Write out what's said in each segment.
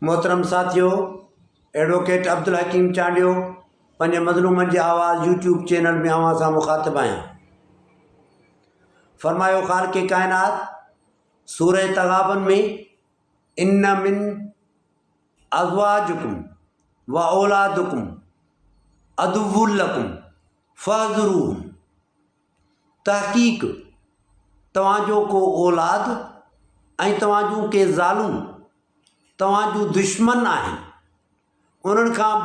मोहतरम साथियों, एडवोकेट अब्दुल हकीम चांडियो पंहिंजे मज़लूमनि जी आवाज़ यूट्यूब चैनल में अवां सां मुखातिब आहियां। फरमायो ख़ालिक़े कायनात सूरह तग़ाबन में, इन्न मिन अज़वाजिकुम व औलादिकुम अदुव्वुल लकुम फ़हज़ुरूहुम। तहक़ीक़ तव्हांजो को औलाद ऐं तव्हांजूं के ज़ालूं तव्हांजूं दुश्मन आहिनि, उन्हनि खां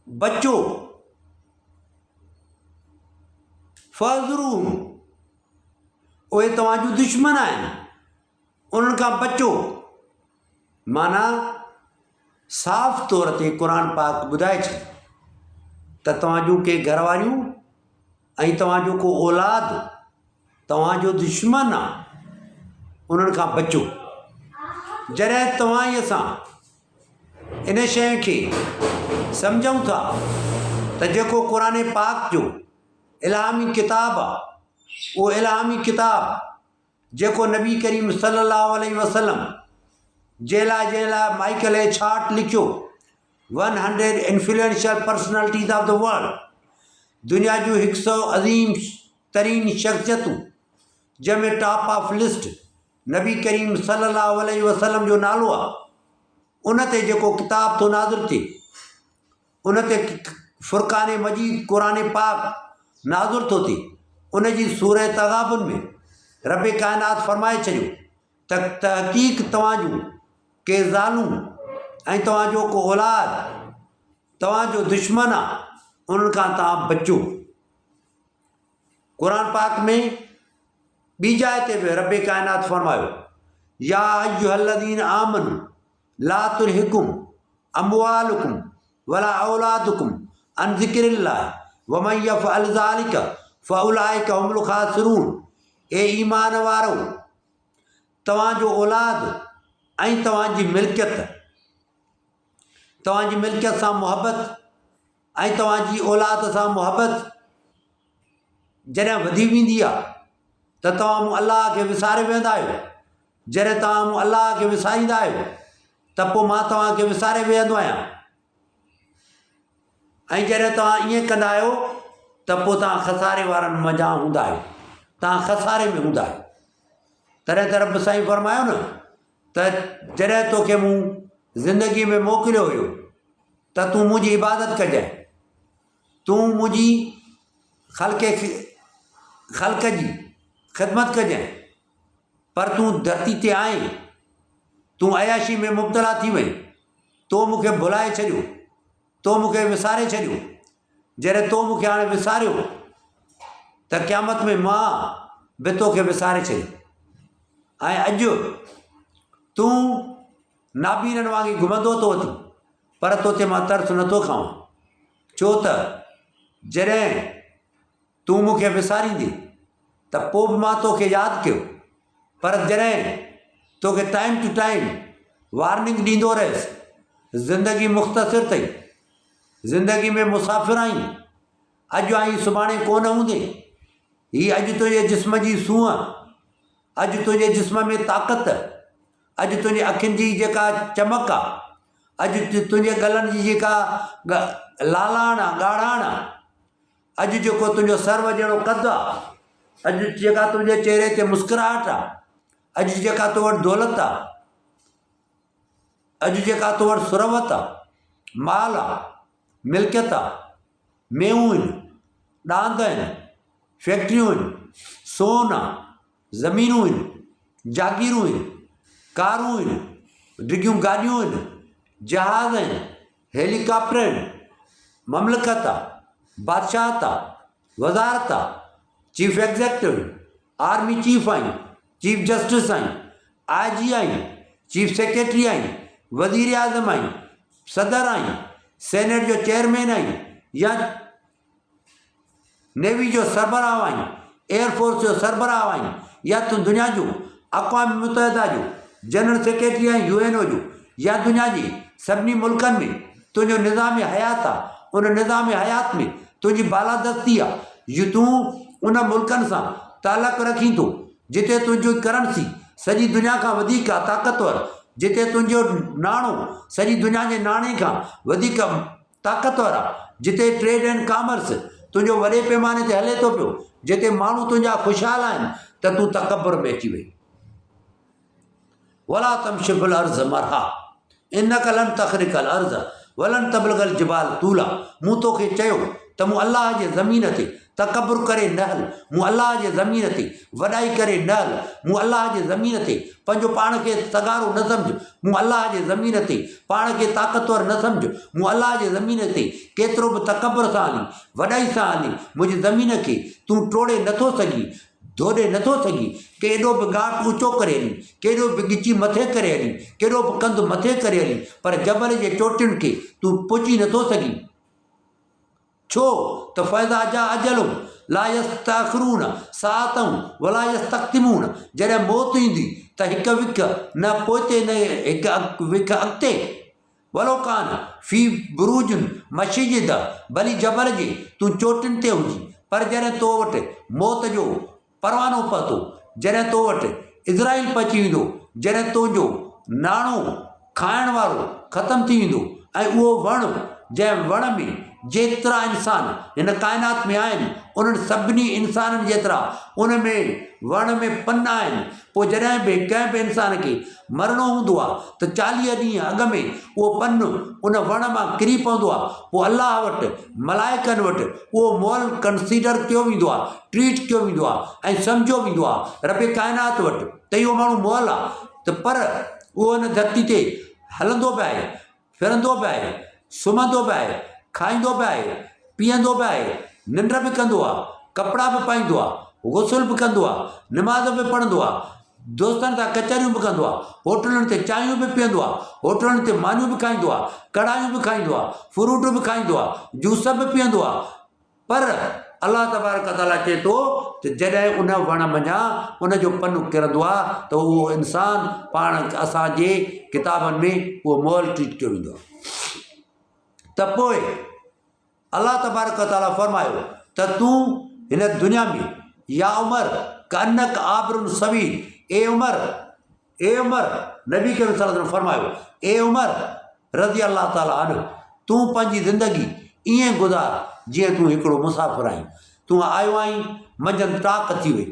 बचो। फ़हज़ुरूहुम, उहे तव्हांजूं दुश्मन आहिनि, उन्हनि खां बचो। माना साफ़ तौर ते क़ुर पाक ॿुधाए छॾ त तव्हांजूं के घरवारियूं ऐं तव्हांजो को औलाद तव्हांजो दुश्मन आहे, उन्हनि खां बचो। जॾहिं तव्हां ई असां इन शइ खे सम्झूं था त जेको क़ुर पाक जो इल्हामी किताब आहे, उहो इल्हामी किताब जेको नबी करीम सल्लल्लाहु अलैहि वसल्लम जे लाइ माइकल एच हार्ट लिखियो, 100 influential personalities of the world, दुनिया जूं 100 अज़ीम तरीन शख़्सियतूं, जंहिंमें टॉप ऑफ लिस्ट नबी करीम सल्लल्लाहु अलैहि वसल्लम जो नालो आहे। उन ते जेको किताब थो नाज़िल थिए, उन ते फ़ुरक़ान मजीद क़ुर पाक नाज़िल थो थिए। उन जी सूरह तग़ाबुन में रब कायनात फरमाए छॾियो त तहक़ीक़ तव्हांजूं के ज़ालूं ऐं तव्हांजो को औलाद तव्हांजो दुश्मन आहे, उन्हनि खां तव्हां बचो। क़ुर पाक में ॿी जाइ ते बि रब कायनात फरमायो, या अय्युहल्लज़ीन आमनू ला तुल्हिकुम अमवालुकुम वला औलादुकुम अन ज़िक्रिल्लाह वमन यफ़अल ज़ालिका फ़उलाइका हुमुल ख़ासिरून। ए ईमान वारो, तव्हांजो औलाद ऐं तव्हांजी मिल्कियत सां मुहबत ऐं तव्हांजी औलाद सां मुहबत जॾहिं वधी वेंदी आहे त तव्हां मूं अलाह खे विसारे वेंदा आहियो। जॾहिं तव्हां मूं अलाह खे विसारींदा आहियो त पोइ मां तव्हांखे विसारे वेहंदो आहियां। ऐं जॾहिं तव्हां ईअं कंदा आहियो त पोइ तव्हां खसारे वारनि मंझां हूंदा आहियो, तव्हां खसारे में हूंदा आहियो। तॾहिं त रब साईं फरमायो न त जॾहिं तोखे मूं ज़िंदगी में मोकिलियो हुयो त तूं मुंहिंजी इबादत कजांइ, तूं मुंहिंजी ख़ल्क़ जी ख़िदमत कजांइ, पर तूं धरती ते आहीं, तूं अयाशी में मुब्तला थी वई, तो मूंखे भुलाए छॾियो, तो मूंखे विसारे छॾियो। जॾहिं तो मूंखे हाणे विसारियो त क़यामत में मां बि तोखे विसारे छॾियो। ऐं अॼु तूं नाबीननि वांगुरु घुमंदो थो अचीं, पर तोते मां तरस नथो खावां, छो त जॾहिं तूं मूंखे विसारींदे त पोइ बि मां तोखे यादि कयो, पर जॾहिं तोखे टाइम टू टाइम वार्निंग ॾींदो रहियसि। ज़िंदगी मुख़्तसिर अथई, ज़िंदगी में मुसाफ़िर आहीं, अॼु आई सुभाणे कोन हूंदे। हीअ अॼु तुंहिंजे जिस्म जी सूंहं, अॼु तुंहिंजे जिस्म में ताक़त, अॼु तुंहिंजी अखियुनि जी जेका चमक आहे, अॼु तुंहिंजे गलनि जी जेका लालाण आहे, ॻाढ़ाण आहे, अॼु जेको तुंहिंजो सर्व जहिड़ो कदु आहे, अॼु जेका तुंहिंजे चहिरे ते मुस्कुराहट आहे, अॼु जेका तो वटि दौलत आहे, अॼु जेका तो वटि सुरवत आहे, माल आहे, मिल्कियत आहे, मेवूं आहिनि, ॾांद आहिनि, फैक्ट्रियूं आहिनि, सोन आहे, ज़मीनूं आहिनि, जागीरूं आहिनि, कारूं आहिनि, डिघियूं गाॾियूं आहिनि, जहाज़ आहिनि, हेलीकॉप्टर आहिनि, ममलिकत आहे, बादशाहत आहे, वज़ारत आहे, चीफ एग्ज़ेक्टिव, आर्मी चीफ आहीं, चीफ जस्टिस आहीं, IG आहीं, चीफ सेक्रेटरी आहीं, वज़ीर आज़म आहीं, सदर आहीं, सेनेट जो चेयरमैन आहीं, या नेवी जो सरबराह आहीं, एयरफोर्स जो सरबराह आहीं, या तूं दुनिया जो अक़वाम मुतहदा जो जनरल सेक्रेटरी आहीं, UNO जो, या दुनिया जी सभिनी मुल्कनि में तुंहिंजो निज़ाम हयात आहे, उन निज़ाम हयात में तुंहिंजी बालादस्ती आहे। तूं उन मुल्कनि सां तालुक़ रखीं थो जिते तुंहिंजी करंसी सॼी दुनिया खां वधीक आहे ताक़तवर, जिते तुंहिंजो नाणो सॼी दुनिया जे नाणे खां वधीक ताक़तवर आहे, जिते ट्रेड एंड कॉमर्स तुंहिंजो वॾे पैमाने ते हले थो पियो, जिते माण्हू तुंहिंजा ख़ुशहाल आहिनि, त तूं तकबर में अची वई। वला तमशि फिल अर्ज़ मरहा इन्नका लन तख़रिक़ल अर्ज़ वलन तबलगल जिबाल तूला। मूं तोखे चयो त मूं अलाह जे ज़मीन ते तकबुर करे न हल, मूं अलाह जे ज़मीन ते वॾाई करे न हल, मूं अलाह जे ज़मीन ते पंहिंजो पाण खे सगारो न सम्झ, मूं अलाह जे ज़मीन ते पाण खे ताक़तवर न सम्झ, मूं अलाह जे ज़मीन ते केतिरो बि तकबर सां हली, वॾाई सां हली, मुंहिंजी ज़मीन खे तूं टोड़े नथो सघीं, धोड़े नथो सघीं, केॾो बि घाट ऊचो करे हली, केॾो बि गिची मथे करे हली, केॾो बि कंधु मथे करे हली, पर जबल जे चोटियुनि खे तूं पुॼी नथो सघीं। छो त फ़ैज़ा जा अजलुम ला यस्तअख़िरून साअतन वला यस्तक़दिमून। जॾहिं मौत ईंदी त हिकु विक न पोइते न हिकु विक अॻिते। वलो कान फी बुरूजुन मशीद, भली जबल जे तूं चोटियुनि ते हुजी, पर जॾहिं तो वटि मौत जो परवानो पहुतो, जॾहिं तो वटि इज़राइल पहुची वेंदो, जॾहिं तुंहिंजो नाणो खाइण वारो ख़तमु थी वेंदो, ऐं उहो वणु जंहिं वण में जेतिरा इंसान हिन काइनात में आहिनि, उन्हनि सभिनी इंसाननि जेतिरा उन में वण में पन आहिनि, पोइ जॾहिं बि कंहिं बि इंसान खे मरणो हूंदो आहे त 40 ॾींहं अॻ में उहो पन उन वण मां किरी पवंदो आहे। पोइ अलाह वटि मलाइकनि वटि उहो मोल कंसीडर कयो वेंदो आहे, ट्रीट कयो वेंदो आहे ऐं सम्झो वेंदो आहे रब काइनात वटि त इहो माण्हू मोल आहे, त पर उहो हिन धरती ते हलंदो बि आहे, फिरंदो बि आहे, सुम्हंदो बि आहे, खाईंदो बि आहे, पीअंदो बि आहे, निंड बि कंदो आहे, कपिड़ा बि पाईंदो आहे, गुसुल बि कंदो आहे, निमाज़ बि पढ़ंदो आहे, दोस्तनि सां कचहरियूं बि कंदो आहे, होटलुनि ते चांहियूं बि पीअंदो आहे, होटलुनि ते मानियूं बि खाईंदो आहे, कढ़ायूं बि खाईंदो आहे, फ्रूट बि खाईंदो आहे, जूस बि पीअंदो आहे। पर अलाह तबारक ताला चए थो त जॾहिं उन वण मञा उनजो पनु किरंदो आहे त उहो इंसानु पाण असांजे किताबनि में उहो मोल ट्रीट कयो वेंदो आहे। त पोइ अलाह तबारक ताला फरमायो त तूं हिन दुनिया में या उमर कनक आबरुन सवीर, ए उमर नबी के फरमायो, ए उमर रज़ी अल्लाह ताला अन, तूं पंहिंजी ज़िंदगी ईअं गुज़ार जीअं तूं हिकिड़ो मुसाफ़िर आहीं। तूं आयो आहीं, मंझंदि टाक थी वई,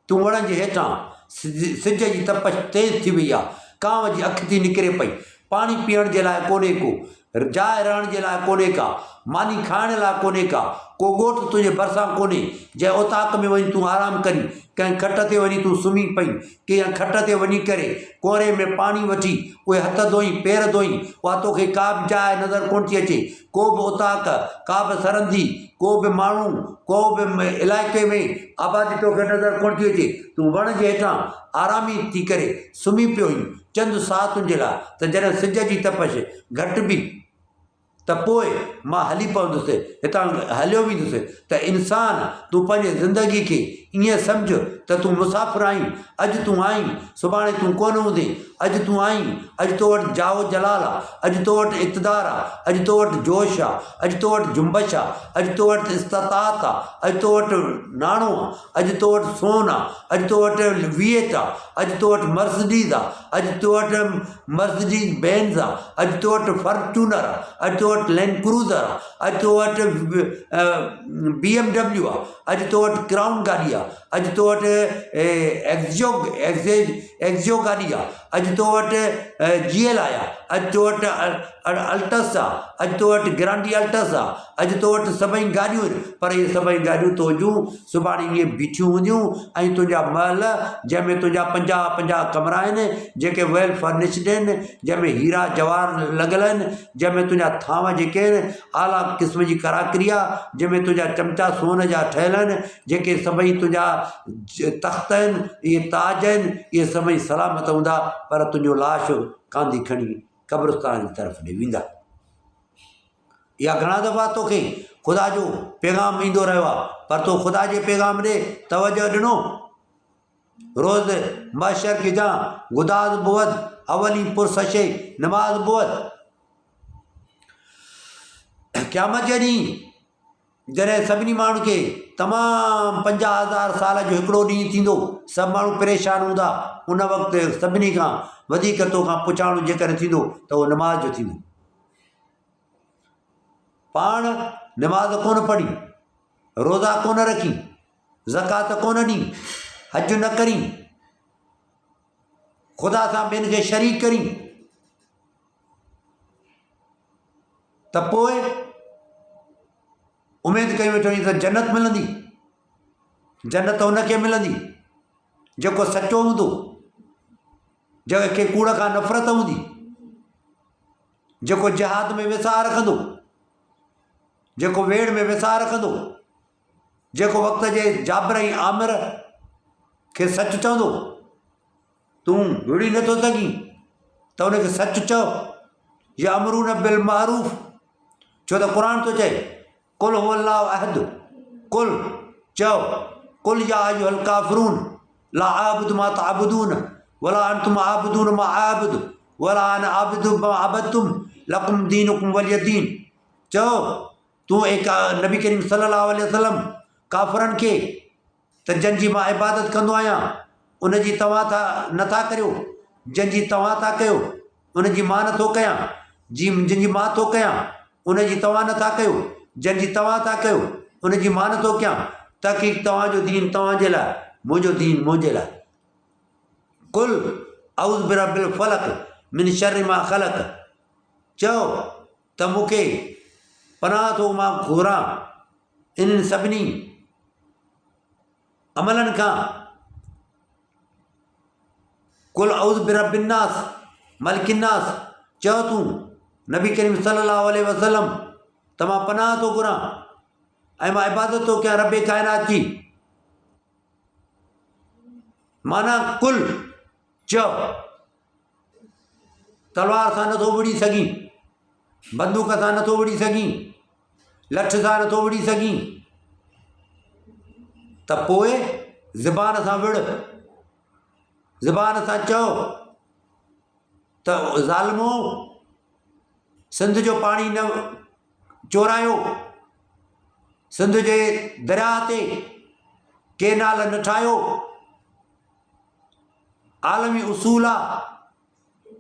तूं वणनि जे हेठां, सिज जी तपश तेज़ थी वई आहे, कांव जी अखि थी निकिरे पई, पाणी पीअण जे लाइ कोन्हे को, जाइ रहण जे लाइ कोन्हे का, मानी खाइण लाइ कोन्हे का, को ॻोठु तुंहिंजे भरिसां कोन्हे जंहिं उताक में वञी तूं आराम करी, कंहिं खट ते वञी तूं सुम्ही पई, कंहिं खट ते वञी करे कोरे में पाणी वठी उहे हथ धोई पेर धोई, उहा तोखे का बि जाइ नज़र कोन थी अचे, को बि उताक, का बि सरंदी, को बि माण्हू, को बि इलाइक़े में आबादी तोखे नज़र कोन थी अचे। तूं वण जे हेठां आरामी थी करे सुम्ही पियो हुई चंद साहतुनि जे लाइ, त जॾहिं सिज जी तपश घटि बि त पोइ मां हली पवंदुसि, हितां हलियो वेंदुसि। त इंसान तूं पंहिंजे ज़िंदगी खे ईअं सम्झ त तूं मुसाफ़िर आहीं, अॼु तूं आहीं सुभाणे तूं कोन हूंदे, अॼु तूं आहीं, अॼु तो वटि जाओ जलाल आहे, अॼु तो वटि इक़्तिदार आहे, अॼु तो वटि जोश आहे, अॼु तो वटि जुंबश आहे, अॼु तो वटि इस्तात आहे, अॼु तो वटि नाणो आहे, अॼु तो वटि सोन आहे, अॼु तो वटि विएट आहे, अॼु तो वटि मर्सिडीज़ आहे, अॼु तो वटि मर्सिडीज़ बेंज़ आहे, अॼु तो वटि फॉर्च्यूनर आहे, अॼु तो वटि लैंड क्रूज़र आहे, अॼु तो वटि BMW आहे, अॼु तो वटि क्राउन गाॾी आहे, अॼु तो वटि एक्ज़ो गाॾी आहे, अॼु तो वटि GL आहे, अॼु तो वटि अल्टस आहे, अॼु तो वटि ग्रांडी अल्टस आहे, अॼु तो वटि सभई गाॾियूं आहिनि, पर इहे सभई गाॾियूं तुंहिंजूं सुभाणे इहे बीठियूं हूंदियूं ऐं तुंहिंजा महल जंहिंमें तुंहिंजा 50 कमरा आहिनि जेके वेल फर्निश्ड आहिनि, जंहिंमें हीरा जवाहर लॻल आहिनि, जंहिंमें तुंहिंजा थांव जेके आहिनि आला क़िस्म जी कराकरी आहे, जंहिंमें तुंहिंजा चमचा सोन जा ठहियल आहिनि, जेके सभई तुंहिंजा तख़्त आहिनि, इहे ताज आहिनि, इहे सभई सलामत हूंदा, पर तुंहिंजो लाश कांधी खणी क़ब्रिस्तान जी तरफ़ ॾे वेंदा। इहा घणा दफ़ा तोखे ख़ुदा जो पैगाम ईंदो रहियो आहे, पर तो ख़ुदा जे पैगाम ॾे तवजो ॾिनो। रोज़ महशर की जा गुदाज़ बुअद अवली पुरसशे नमाज़ बुअद, क़यामत जे ॾींहुं जॾहिं सभिनी माण्हुनि खे तमामु 50,000 साल जो हिकिड़ो ॾींहुं थींदो, सभु माण्हू परेशान हूंदा, उन वक़्तु सभिनी खां वधीक तोखां पुछाणो जेकॾहिं थींदो त उहो नमाज़ जो थींदो। पाण नमाज़ कोन पढ़ी, रोज़ा कोन रखी, ज़कात कोन ॾी, हज न करी, ख़ुदा सां ॿियनि खे शरीक करी, त पोइ उमेदु कई वेठो त जन्नत मिलंदी। जन्नत हुनखे मिलंदी जेको सचो हूंदो, जंहिंखे कूड़ खां नफ़रत हूंदी, जेको जिहाद में विसाह रखंदो, जेको वेड़ में विसाह रखंदो, जेको वक़्त जे जाबिर ऐं आमिर खे सचु चवंदो। तूं विड़ी नथो सघीं त उनखे सचु चओ। या अमरून बिल मारूफ़, छो त क़ुर थो चए कुल हु अल्लाहु अहद, कुल चओ, कुल या अय्युहल काफ़िरून ला आबुदु मा तअबुदून वला अंतुम आबिदून मा आबिदु वला अना आबिदु मा अबदतुम लकुम दीनुकुम वलिय दीन। चओ तूं एक नबी करीम सल्लल्लाहु अलैहि वसल्लम काफ़िरनि खे त जंहिंजी मां इबादत कंदो आहियां उनजी तव्हां था नथा करियो, जंहिंजी तव्हां था कयो उनजी मां नथो कयां, जंहिंजी मां थो कयां उनजी तव्हां नथा कयो, जंहिंजी तव्हां था कयो उनजी मां नथो कयां, ताकी तव्हांजो दीन तव्हांजे लाइ, मुंहिंजो दीन मुंहिंजे लाइ। कुल औज़ बिरब्बिल फलक मिन शर्रि मा ख़लक़, चओ त मूंखे पनाह थो मां घुरां इन्हनि सभिनी अमलनि खां। कुल औज़ बिरब्बिन नास मलिकिन नास, चओ तूं नबी करीम सल्लल्लाहु अलैहि वसल्लम त मां पनाह थो घुरां ऐं मां इबादत थो कयां रब काइनात जी। माना कुल चओ, तलवार सां नथो विड़ी सघीं, बंदूक सां नथो विड़ी सघीं, लठ सां नथो विड़ी सघीं, त पोइ ज़बान सां विड़, ज़बान सां चओ त ज़ालिमो सिंध जो पाणी न चोरायो, सिंध जे दरिया ते केनाल न ठाहियो। आलमी उसूल आहे,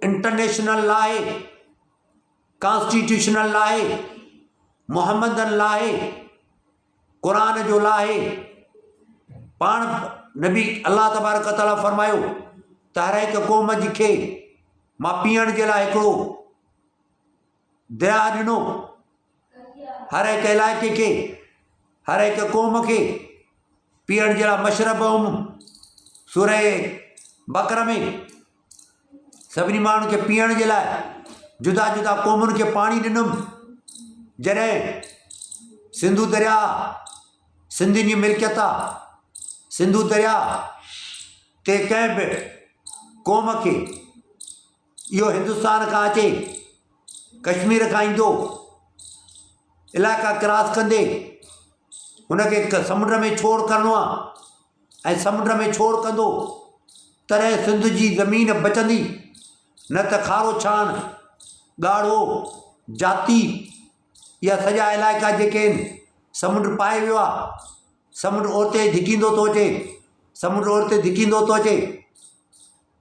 इंटरनेशनल लॉ आहे, कॉन्स्टिट्यूशनल लॉ आहे, मुहम्मदन लॉ आहे, क़ुर जो लॉ आहे। पाण नबी अल्लाह तबारक तआला फरमायो त हर हिकु क़ौम खे मां पीअण जे लाइ हिकिड़ो दरिया ॾिनो, हर हिकु इलाइक़े खे, हर हिकु क़ौम खे पीअण जे लाइ मशरब हुउमि। सूरह बक़रा में सभिनी माण्हुनि खे पीअण जे लाइ जुदा जुदा क़ौमुनि खे पाणी ॾिनुमि। जॾहिं सिंधु दरिया सिंधियुनि जी मिल्कियत आहे, सिंधु दरिया ते कंहिं बि क़ौम खे इहो हिंदुस्तान खां अचे, कश्मीर खां ईंदो, इलाइक़ा क्रॉस कंदे हुनखे समुंड में छोड़ करिणो आहे ऐं समुंड में छोड़ कंदो तॾहिं सिंध जी ज़मीन बचंदी, न त खारो छाण, ॻाढ़ो, जाती, इहा सॼा इलाइक़ा जेके आहिनि समुंड पाए वियो आहे। समुंड ओते धिकींदो थो अचे, समुंड ओते धिकींदो थो अचे।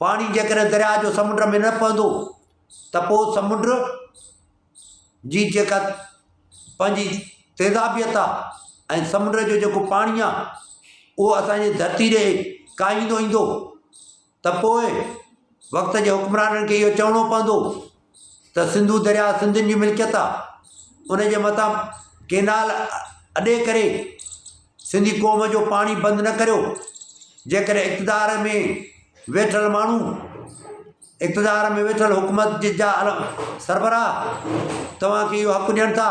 पाणी जेकॾहिं दरिया जो समुंड में न पवंदो त पोइ समुंड जी जेका पंहिंजी तेज़ाबियत आहे ऐं समुंड जो जेको पाणी आहे उहो असांजी धरती ॾे काईंदो ईंदो, त पोइ वक़्त जे हुक्मराननि खे इहो चवणो पवंदो त सिंधु दरिया सिंधियुनि जी मिल्कियत आहे, उनजे मथां केनाल अॾे करे सिंधी क़ौम जो पाणी बंदि न करियो। जेकॾहिं इक़्तिदार में वेठल माण्हू, इक़्तिदार में वेठल हुकूमत जा सरबराह तव्हांखे इहो हक़ु ॾियनि था,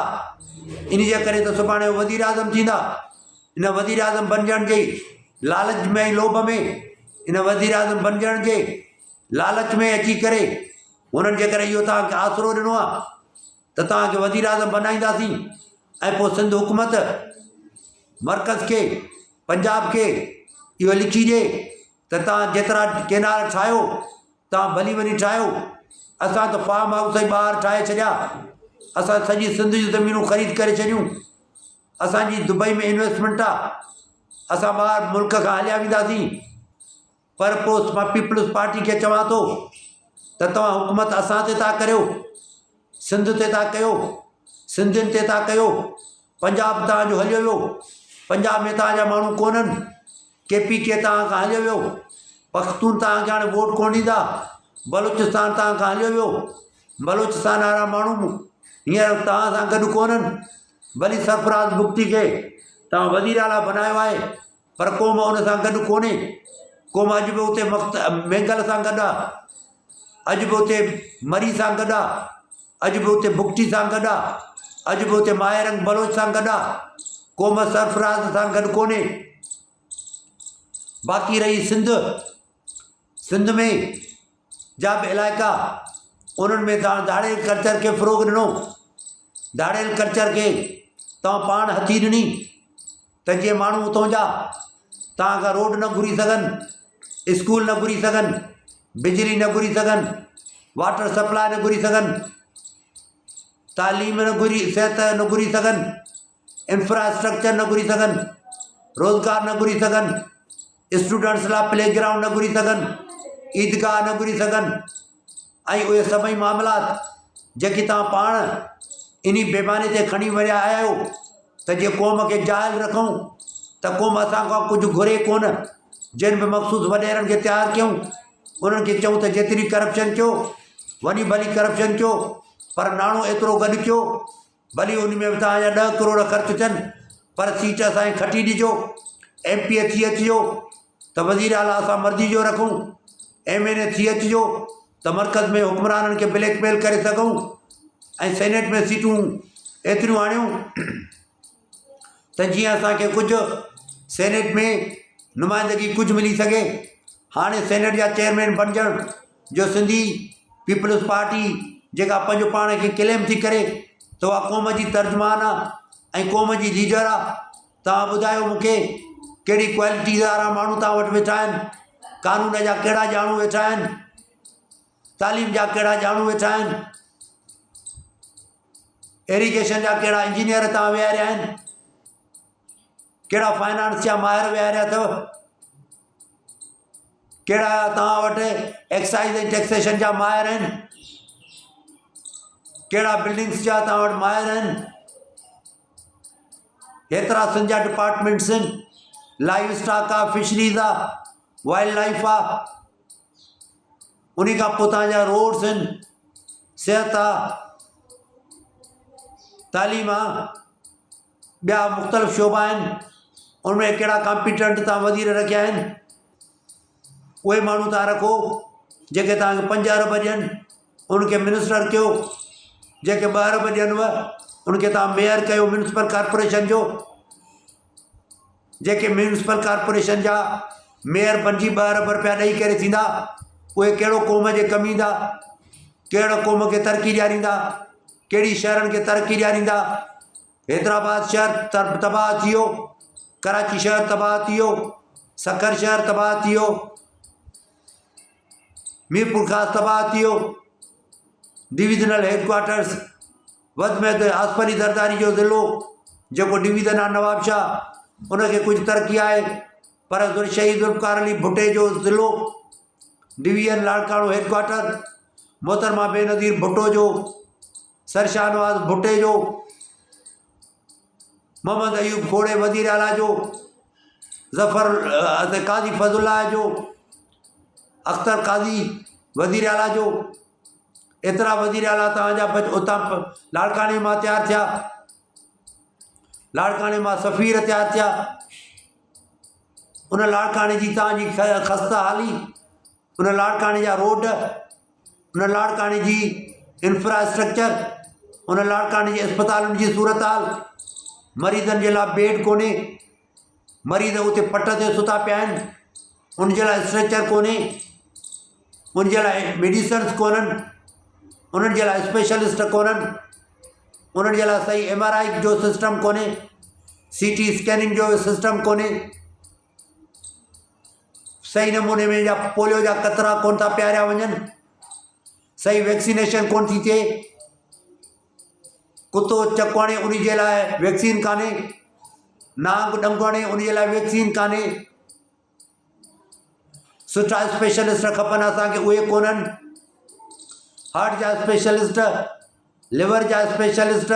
इन जे करे त सुभाणे वज़ीर आज़म थींदा। इन वज़ीर आज़म बणिजण जे लालच में लोभ में, इन वज़ीर आज़म बणिजण जे लालच में अची करे हुननि जे करे इहो तव्हांखे आसिरो ॾिनो आहे त तव्हांखे वज़ीर आज़म बनाईंदासीं ऐं पोइ सिंध हुकूमत मर्कज़ खे, पंजाब खे इहो लिखी ॾिए त तव्हां जेतिरा केनाल ठाहियो तव्हां भली वञी ठाहियो। असां त फार्म हाउस ई ॿाहिरि ठाहे छॾिया, असां सॼी सिंध जी ज़मीनूं ख़रीद करे छॾियूं, असांजी दुबई में इन्वेस्टमेंट आहे, असां ॿाहिरि मुल्क खां हलिया वेंदासीं। पर पोइ मां पीपल्स पार्टी खे चवां थो त तव्हां हुकूमत असां ते था करियो, सिंध ते था कयो, सिंधियुनि ते था कयो। पंजाब तव्हांजो हलियो वियो, पंजाब में तव्हांजा माण्हू कोन्हनि, KPK तव्हां खां हलियो वियो, पख्तून तव्हांखे हाणे वोट कोन ॾींदा, बलूचिस्तान तव्हां खां हलियो वियो, बलूचिस्तान वारा माण्हू हींअर तव्हां सां गॾु कोन्हनि। भली सरफराज़ मुफ्ती खे तव्हां वज़ीर आला बनायो आहे, पर क़ौम उन सां गॾु कोन्हे। क़ौम अॼु बि उते मेंगल सां गॾु आहे, अॼु बि उते मरी सां गॾु आहे, अॼु बि उते बुक्टी सां गॾु आहे, अॼु बि उते माहिरंग बलोच सां गॾु आहे। क़ौम सरफराज़ सां गॾु कोन्हे। बाक़ी रही सिंध, सिंध में जा बि इलाइक़ा, उन्हनि में तव्हां दाड़ेल कल्चर खे फ़रोग़ ॾिनो। दाड़ेल कल्चर खे तव्हां पाण हथी ॾिनी त जीअं माण्हू उतां जा तव्हां खां रोड न घुरी सघनि, स्कूल न घुरी सघनि, बिजली न घुरी सघनि, वाटर सप्लाई न घुरी सघनि, तालीम न घुरी, सिहत न घुरी सघनि, इंफ्रास्ट्रक्चर न घुरी सघनि, रोज़गार न घुरी सघनि, स्टूडेंट्स लाइ प्ले ग्राउंड न घुरी सघनि, ईदगाह न घुरी सघनि। ऐं उहे सभई मामलात जेके तव्हां पाण इन बेमानी ते खणी विया आहियो त जीअं क़ौम खे जाइल रखूं, त क़ौम असां खां कुझु घुरे कोन। जिन बि मख़सूस वॾेरनि खे तयारु कयूं, उन्हनि खे चऊं त जेतिरी करप्शन कयो, वॾी भली करप्शन कयो, पर नाणो एतिरो गॾु कयो, भली उन में बि तव्हांजा 10 करोड़ ख़र्चु थियनि, पर सीट असांखे खटी ॾिजो। MP थी अचिजो त वज़ीर आला असां मर्ज़ी जो रखूं, MNA थी अचिजो त मर्कज़ में हुक्मराननि खे ब्लैकमेल करे सघूं, ऐं सेनेट में सीटूं एतिरियूं आणियूं त जीअं असांखे कुझु सेनेट में नुमाइंदगी कुझु मिली सघे। हाणे सेनेट जा चेयरमैन बणजण जो सिंधी पीपल्स पार्टी जेका पंहिंजो पाण खे क्लेम थी करे त उहा क़ौम जी तर्जुमान आहे ऐं क़ौम जी लीडर आहे। तव्हां ॿुधायो मूंखे कहिड़ी क्वालिटी वारा माण्हू तव्हां वटि वेठा आहिनि, कानून जा कहिड़ा ॼाणू वेठा आहिनि, तालीम जा कहिड़ा ॼाणू वेठा आहिनि, इरीगेशन जा कहिड़ा इंजीनियर तव्हां विहारिया आहिनि, कहिड़ा फाइनेंस जा माहिर विहारिया अथव, कहिड़ा तव्हां वटि एक्साइज़ ऐं टैक्सेशन जा माहिर आहिनि, कहिड़ा बिल्डिंग्स जा तव्हां वटि माहिर आहिनि। हेतिरा सिंध जा डिपार्टमेंट्स आहिनि, लाइव स्टॉक आहे, फिशरीज़ आहे, वाइल्ड लाइफ आहे, उन खां पोइ तव्हांजा रोड्स आहिनि, सिहत आहे, तालीम आहे, ॿिया मुख़्तलिफ़ शोबा आहिनि। उनमें कहिड़ा कॉम्पिटेंट तव्हां वज़ीर रखिया आहिनि, उहे माण्हू तव्हां रखो जेके तव्हांखे 5 अरब ॾियनि, उनखे मिनिस्टर कयो। जेके 2 अरब ॾियनिव उनखे तव्हां मेयर कयो म्यूनिसिपल कॉर्पोरेशन जो। जेके म्यूनिसिपल कॉर्पोरेशन जा मेयर बणिजी 2 अरब रुपया ॾेई करे थींदा, उहे कहिड़ो क़ौम जे कमु ईंदा, कहिड़ो क़ौम खे तरक़ी ॾियारींदा, कहिड़ी शहरनि खे तरक़ी ॾियारींदा। हैदराबाद शहर तबाह थी वियो, कराची शहर तबाह थी वियो, सखर शहर तबाह थी वियो, मीरपुर ख़ासि तबाह थी वियो। डिविजनल हेडक्वार्टर्स वध में वधि आसफली ज़रदारी जो ज़िलो जेको डिवीज़न आहे नवाबशाह, उनखे कुझु तरक़ी आहे, पर शहीद ज़ुल्फ़िकार अली भुट्टे जो ज़िलो डिवीज़न लाड़काणो हेडक्वार्टर, मोहतरमा बेनज़ीर भुट्टो जो, सरशाह नवाज़ भुट्टे जो, मोहम्मद अयूब खोड़े वज़ीर आला जो, ज़फ़र काज़ी फज़ुल्ला जो, अख्तर काज़ी वज़ीर आला जो। एतिरा वज़ीर आला तव्हांजा उतां लाड़काणे मां तयारु थिया, लाड़काणे मां सफ़ीर तयारु थिया। उन लाड़काणे जी तव्हांजी ख़स्ता हाली, उन लाड़काणे जा रोड, उन लाड़काणे जी इंफ्रास्ट्रक्चर, उन लाड़काणे जी अस्पतालुनि जी सूरत हाल, मरीज़नि जे लाइ बेड कोन्हे, मरीज़ उते पट ते सुता पिया आहिनि, उनजे लाइ स्ट्रेचर कोन्हे, उनजे लाइ मेडिसन्स कोन्हनि, उन्हनि जे लाइ स्पेशलिस्ट कोन्हनि, उन्हनि जे लाइ सही MRI जो सिस्टम कोन्हे, CT स्कैनिंग जो सिस्टम कोन्हे, सही नमूने में जा पोलियो जा कतरा कोन था पियारिया वञनि, सही वैक्सीनेशन कोन थी थिए, कुतो चकवाणे उन जे लाइ वैक्सीन कान्हे, नांग ॾंगणे उन जे लाइ वैक्सीन कान्हे, सुठा स्पेशलिस्ट खपनि असांखे, उहे कोन्हनि। हार्ट जा स्पेशलिस्ट, लिवर जा स्पेशलिस्ट,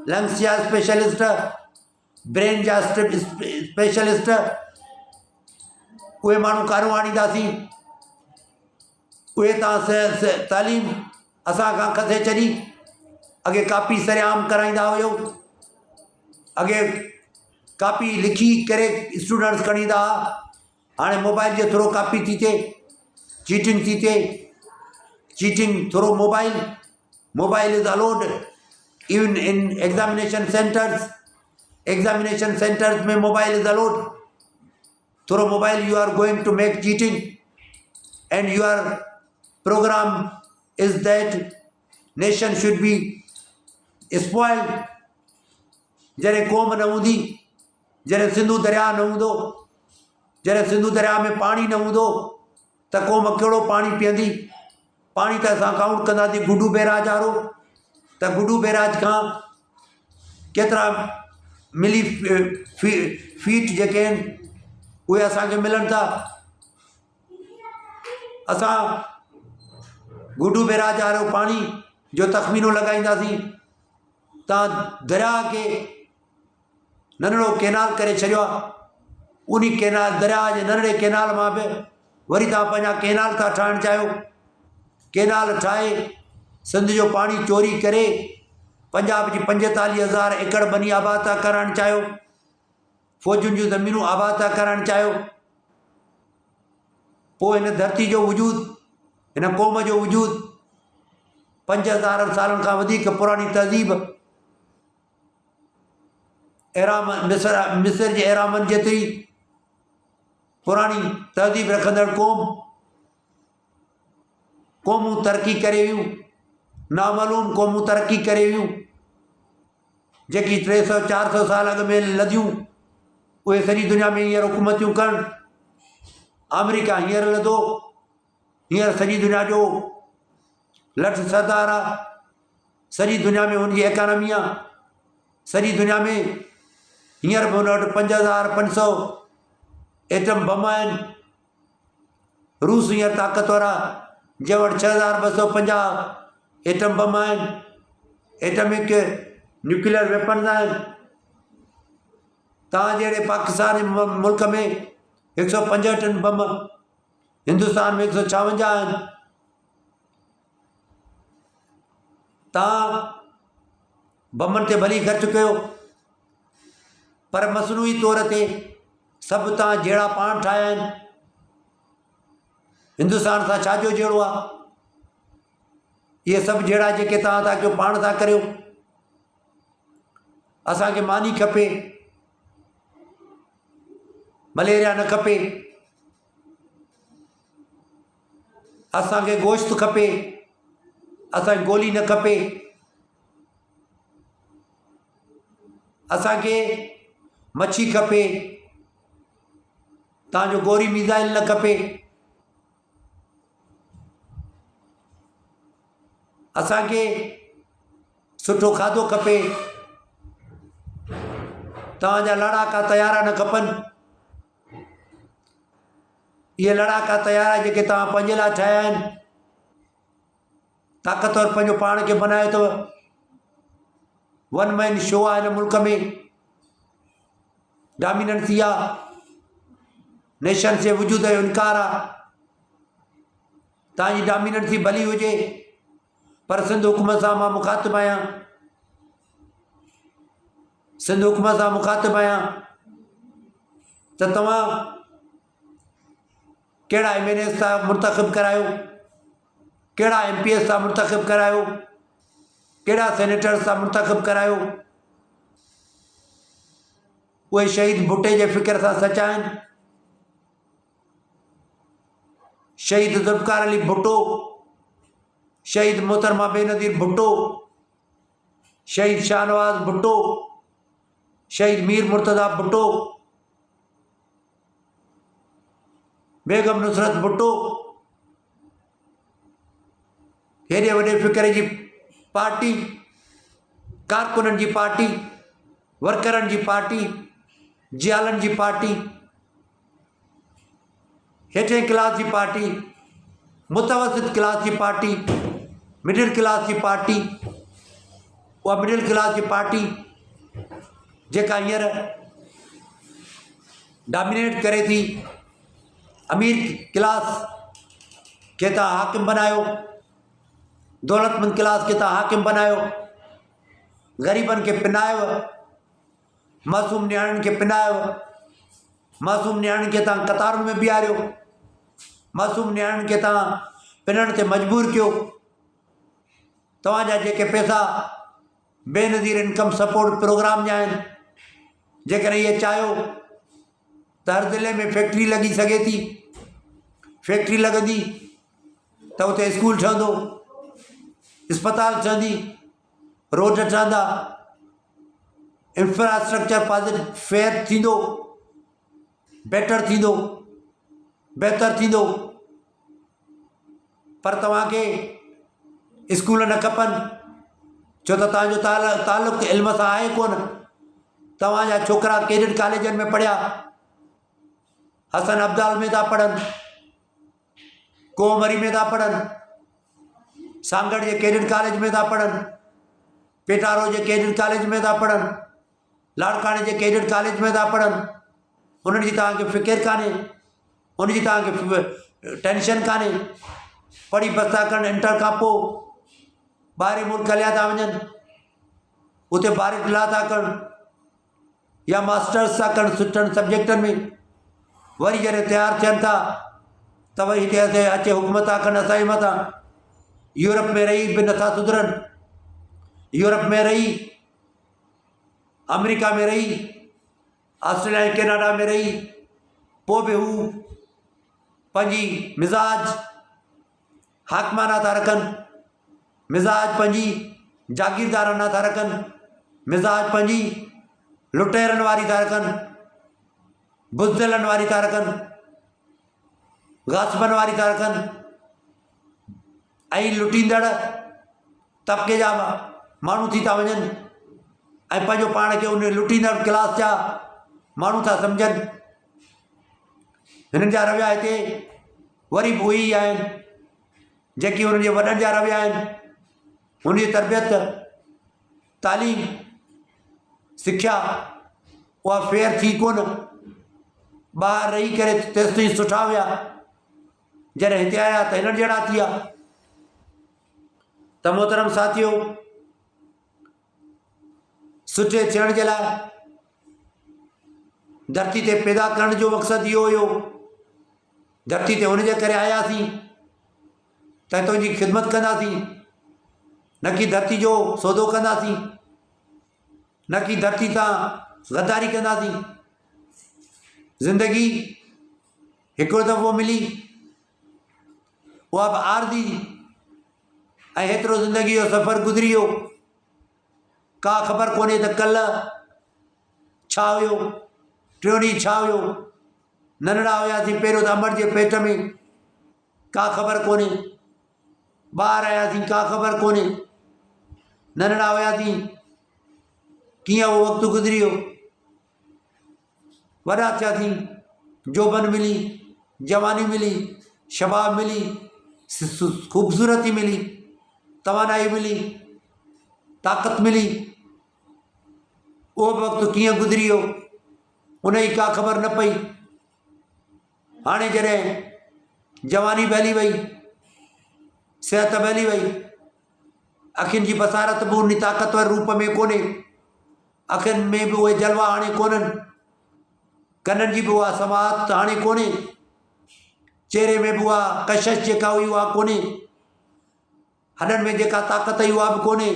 लंग्स जा स्पेशलिस्ट, ब्रेन जा स्पेशलिस्ट, उहे माण्हू कारूं आणींदासीं। उहे तव्हां तालीम असां खां खसे छॾी। अॻे कापी सरेआम कराईंदा हुयो, अॻे कापी लिखी करे स्टूडेंट्स खणी ईंदा हुआ। हाणे मोबाइल जे थ्रू कापी थी थिए, चीटिंग थी थिए, cheating through mobile. Mobile is allowed even in examination centres. Examination centres में mobile is allowed. Through mobile you are going to make cheating and your programme is that nation should be spoiled. जॾहिं क़ौम न हूंदी, जॾहिं सिंधु दरिया न हूंदो, जॾहिं सिंधु दरिया में पाणी न हूंदो त क़ौम कहिड़ो पाणी पीअंदी? पाणी त असां काउंट कंदासीं गुडू बैराज वारो, त गुडू बैराज खां केतिरा मिली फीट जेके आहिनि उहे असांखे मिलनि था। असां गुडू बैराज वारो पाणी जो तख़मीनो लॻाईंदासीं। तव्हां दरिया खे नंढिड़ो केनाल करे छॾियो आहे, उन केनाल दरिया जे नंढड़े केनाल मां बि वरी तव्हां पंहिंजा केनाल था ठाहिणु चाहियो। केनाल ठाहे सिंध जो पाणी चोरी करे पंजाब जी 45,000 एकड़ बनी आबाद था करणु चाहियो, फ़ौजुनि जूं ज़मीनूं आबाद था करणु चाहियो। पोइ हिन धरती जो वजूद, हिन क़ौम जो वजूद 5,000 सालनि खां वधीक पुराणी तहज़ीब, मिस्र जे एरामनि जेतिरी पुराणी तहज़ीब रखंदड़ क़ौमूं तरक़ी करे वियूं, नामालूम क़ौमूं तरक़ी करे वियूं। जेकी 300-400 साल अॻु में लधियूं, उहे सॼी दुनिया में हींअर हुकूमतियूं कनि। अमेरिका हींअर लधो, हींअर सॼी दुनिया जो लठ सरदार आहे, सॼी दुनिया में हुनजी इकानमी आहे। सॼी दुनिया में हींअर बि हुन वटि 5,500 एटम बम आहिनि। रूस हींअर ताक़तवर आहे, जंहिं वटि 6,250 एटम बम आहिनि, एटमिक न्यूक्लियर वेपन्स आहिनि। तव्हां जहिड़े पाकिस्तान मुल्क में 165 बम, हिंदुस्तान में 156 आहिनि। तव्हां बमनि ते भली ख़र्चु कयो, पर मसनूई तौर ते सभु तव्हां जहिड़ा पाण ठाहिया आहिनि। हिंदुस्तान सां छाजो जहिड़ो आहे? इहे सभु जहिड़ा जेके तव्हां था कयो, पाण था करियो। असांखे मानी खपे, मलेरिया न खपे, असांखे गोश्त खपे, असांखे गोली न खपे, असांखे मच्छी खपे, तव्हांजो गोरी मिज़ाइल न खपे। असांखे सुठो खाधो खपे, तव्हांजा लड़ाका तयारा न खपनि। इहे लड़ाका तयारा जेके तव्हां पंहिंजे लाइ ठाहिया आहिनि, ताक़तवर पंहिंजो पाण खे बनायो अथव। वन मैन शो आहे हिन मुल्क में, डोमिनेंसी आहे, नेशन जे वजूद जो इनकार आहे। तव्हांजी डोमिनेंसी भली हुजे, पर सिंध हुकूमत सां मां मुखातिब आहियां, सिंध हुकूमत सां मुखातिब आहियां त तव्हां कहिड़ा MNS था मुंतख़िब करायो, कहिड़ा MPS था मुंतख़िब करायो, कहिड़ा सेनेटर्स था मुंतख़िब करायो। उहे शहीद भुट्टे जे फ़िक्र सां सचा आहिनि। शहीद ज़ुल्फ़िकार अली भुट्टो, शहीद मोहतरमा बेनज़ीर भुट्टो, शहीद शाहनवाज़ भुट्टो, शहीद मीर मुर्तज़ा भुट्टो, बेगम नुसरत भुट्टो, हेॾे वॾे फ़िक्र जी पार्टी, कारकुननि जी पार्टी, वर्करनि जी पार्टी, जियालनि जी पार्टी, हेठें क्लास जी पार्टी, मुतवसित क्लास जी पार्टी, मिडिल क्लास जी पार्टी, उहा मिडिल क्लास जी पार्टी जेका हींअर डोमिनेट करे थी। अमीर क्लास खे तव्हां हाकिम बनायो, दौलतमंद क्लास खे तव्हां हाकिम बनायो, ग़रीबनि खे पिनायो, मासूम नियाणियुनि खे पिनायो, मासूम नियाणियुनि खे तव्हां कतारुनि में बीहारियो, मासूम नियाणियुनि खे तव्हां पिनण ते मजबूर कयो। तव्हांजा जेके पैसा बेनज़ीर इनकम सपोर्ट प्रोग्राम जा आहिनि, जेकॾहिं इहे चाहियो त हर ज़िले में फैक्ट्री लॻी सघे थी, फैक्ट्री लॻंदी त उते स्कूल ठहंदो, अस्पताल ठहंदी, रोड ठहंदा, इंफ्रास्ट्रक्चर पॉजिटिव फेयर थींदो, बेटर थींदो, बहितर थींदो। पर तव्हांखे स्कूल न खपनि, छो त तव्हांजो तालुक़ु इल्म सां आहे कोन। तव्हांजा छोकिरा कैडेट कॉलेजनि में पढ़िया, हसन अब्दाल में था पढ़नि, कोमरी में था पढ़नि, सांगड़ जे कैडेट कॉलेज में था पढ़नि, पेटारो जे कैडेट कॉलेज में था पढ़नि, लाड़काणे जे कैडेट कॉलेज में था पढ़नि। उन्हनि जी तव्हांखे फ़िकिर कान्हे, उनजी तव्हांखे टेंशन कान्हे। पढ़ी बस था कनि, इंटर खां पोइ ॿाहिरि मुल्क हलिया था वञनि, उते ॿाहिरि ला था कनि या मास्टर्स था कनि सुठनि सब्जेक्टनि में। वरी जॾहिं तयारु थियनि था त वरी हिते अचे हुकूमत था कनि असांजे मथां। यूरोप में रही बि नथा सुधरनि, यूरोप में रही, अमेरिका में रही, ऑस्ट्रेलिया ऐं कैनेडा में रही, पोइ बि हू पंहिंजी मिज़ाज हाकमाना था रखनि, मिज़ाज पंहिंजी जागीरदाराना था रखनि, मिज़ाज पंहिंजी लुटेरनि वारी था रखनि, बुज़दिलनि वारी था रखनि, गासिबनि वारी था रखनि, ऐं लुटींदड़ तबिके जा माण्हू थी था वञनि ऐं पंहिंजो पाण खे उन लुटींदड़ क्लास जा माण्हू था सम्झनि। हिननि जा रविया हिते वरी बि उहे ई आहिनि जेकी उन्हनि जे वॾनि जा रविया आहिनि। उनजी तरबियत, तालीम, सिख्या उहा फेयर थी कोन। ॿाहिरि रही करे तेसिताईं सुठा हुया, जॾहिं हिते आया त हिननि जहिड़ा थी विया। त मोहतरम साथियो, सुठे थियण जे लाइ धरती ते पैदा करण जो मक़सदु इहो हुयो। धरती ते हुनजे करे आयासीं त तुंहिंजी ख़िदमत कंदासीं, न कि धरती जो सौदो कंदासीं, न कि धरती सां गद्दारी कंदासीं। ज़िंदगी हिकिड़ो दफ़ो मिली, उहा बि आरज़ी, ऐं हेतिरो ज़िंदगी जो सफ़र गुज़री वियो, का ख़बर कोन्हे त कल्ह छा हुयो, टियों ॾींहुं छा हुयो। नंढड़ा हुयासीं पहिरियों त अमर जे पेट में, का ख़बर कोन्हे। ॿाहिरि आयासीं, का ख़बर कोन्हे। नंढड़ा हुयासीं, कीअं उहो वक़्तु गुज़री वियो। वॾा थियासीं, जोबन मिली, जवानी मिली, शबाब मिली, ख़ूबसूरती मिली, तवानाई मिली, ताक़त मिली। उहो वक़्तु कीअं गुज़री वियो उन जी का ख़बर न पई। हाणे जॾहिं जवानी बि हली वई, सिहत बि हली वई, अखियुनि जी बसारत बि उन ताक़तवर रूप में कोन्हे, अखियुनि में बि उहे जलवा हाणे कोन्हनि, कननि जी बि उहा समात हाणे कोन्हे, चहिरे में बि उहा कशिश जेका हुई उहा कोन्हे, हॾनि में जेका ताक़त हुई उहा बि कोन्हे।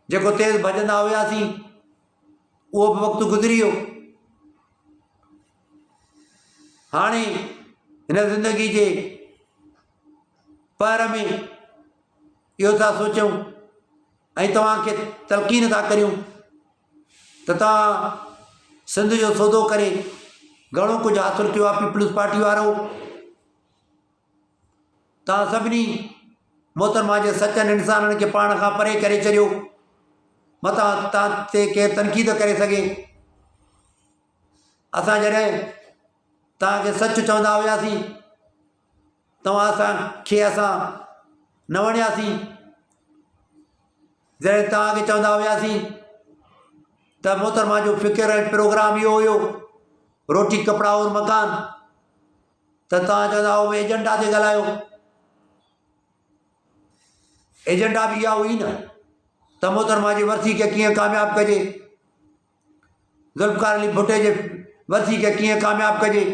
जेको तेज़ भॼंदा हुयासीं उहो बि वक़्तु गुज़री वियो। हाणे हिन ज़िंदगी जे पर में इहो था सोचूं ऐं तव्हांखे तलक़ीन था करियूं त तव्हां सिंध जो सौदो करे घणो कुझु हासिलु कयो आहे। पीपल्स पार्टी वारो तव्हां सभिनी मोहतरमा जे सचनि इंसाननि खे पाण खां परे करे छॾियो। मथां तव्हां ते केरु तनक़ीद करे सघे। असां जॾहिं तव्हांखे सचु चवंदा हुआसीं, तव्हां असांखे न वणियासीं। जॾहिं तव्हांखे चवंदा हुआसीं त मोहतरमा जो फ़िक्र ऐं प्रोग्राम इहो हुयो, रोटी कपिड़ा और मकान, त तव्हां चवंदा हुआ एजेंडा ते ॻाल्हायो। एजेंडा बि इहा हुई न त मोहतरमा जी वरसी खे कीअं कामयाबु कजे, ज़ुल्फ़िकार अली भुट्टे जे वरसी खे कीअं कामयाबु कजे,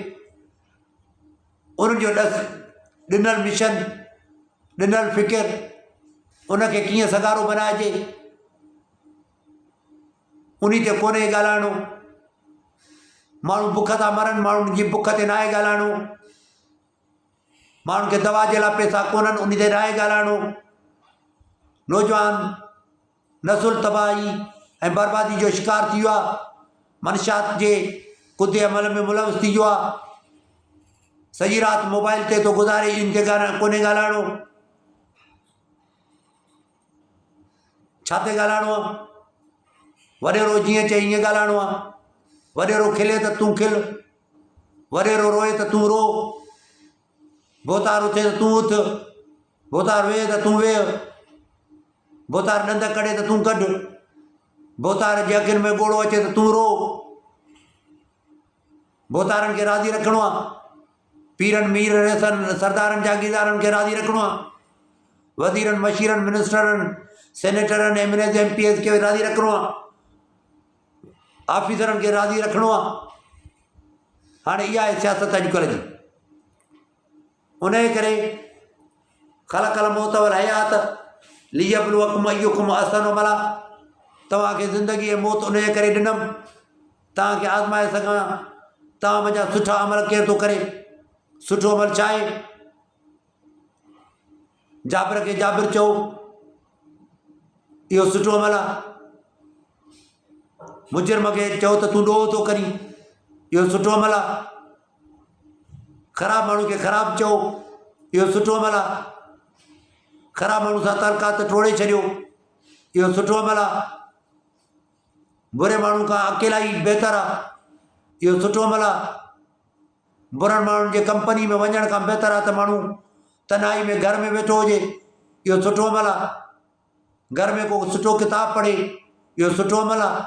उन्हनि जो ॾिनल मिशन, ॾिनल फ़िकिर, उनखे कीअं सगारो बनाइजे, उन ते कोन्हे ॻाल्हाइणो। माण्हू बुख था मरनि, माण्हुनि जी बुख ते नाहे ॻाल्हाइणो। माण्हुनि खे दवा जे लाइ पैसा कोन्हनि, उन ते नाहे ॻाल्हाइणो। नौजवान नसुल तबाही ऐं बर्बादी जो शिकार थी वियो आहे, मनशात जे कुदे अमल में मुलविस थी वियो आहे। सॼी राति मोबाइल ते थो गुज़ारे, इन ते कोन्हे ॻाल्हाइणो। छा ते ॻाल्हाइणो आहे? वॾेरो जीअं चई ईअं ॻाल्हाइणो आहे। वॾेरो खिले त तूं खिल, वॾेरो रोए त तूं रो, भोतार उथे त तूं उथ, भोतार वेह त तूं वेह, भोतार ॾंद कढे त तूं कढ, भोतार जे अखियुनि में ॻोड़ो अचे त तूं रो। भोतारनि खे राज़ी रखिणो आहे। पीरनि मीरनि सरदारनि जागीरदारनि खे राज़ी रखिणो आहे। वज़ीरनि मशीरनि मिनिस्टरनि सेनेटरनि MLA MPs खे राज़ी रखिणो आहे। ऑफिसरनि खे राज़ी रखिणो आहे। हाणे इहा आहे सियासत अॼुकल्ह जी। उन जे करे ख़लक़ल मौत वल हयात लियब्लुवकुम अय्युकुम अहसनु अमला, तव्हांखे ज़िंदगी ऐं मौत उन जे करे ॾिनमि तव्हांखे आज़माए सघां तव्हां मुंहिंजा सुठा अमल केरु थो करे। सुठो अमल छा आहे? जाबिर खे जाबिर चओ, इहो सुठो अमल आहे। मुजरिम खे चओ त तूं ॾोह थो करीं, इहो सुठो अमल आहे। ख़राबु माण्हू खे ख़राबु चओ, इहो सुठो अमल आहे। ख़राबु माण्हू सां तालुकात टोड़े छॾियो, इहो सुठो अमल आहे। बुरे माण्हू खां अकेला ई बहितर आहे, इहो सुठो अमल आहे। बुरनि माण्हुनि जे कंपनी में वञण खां बहितर आहे त माण्हू तन्हाई में घर में वेठो हुजे, इहो सुठो अमल आहे। घर में को सुठो किताबु पढ़े, इहो सुठो अमल आहे।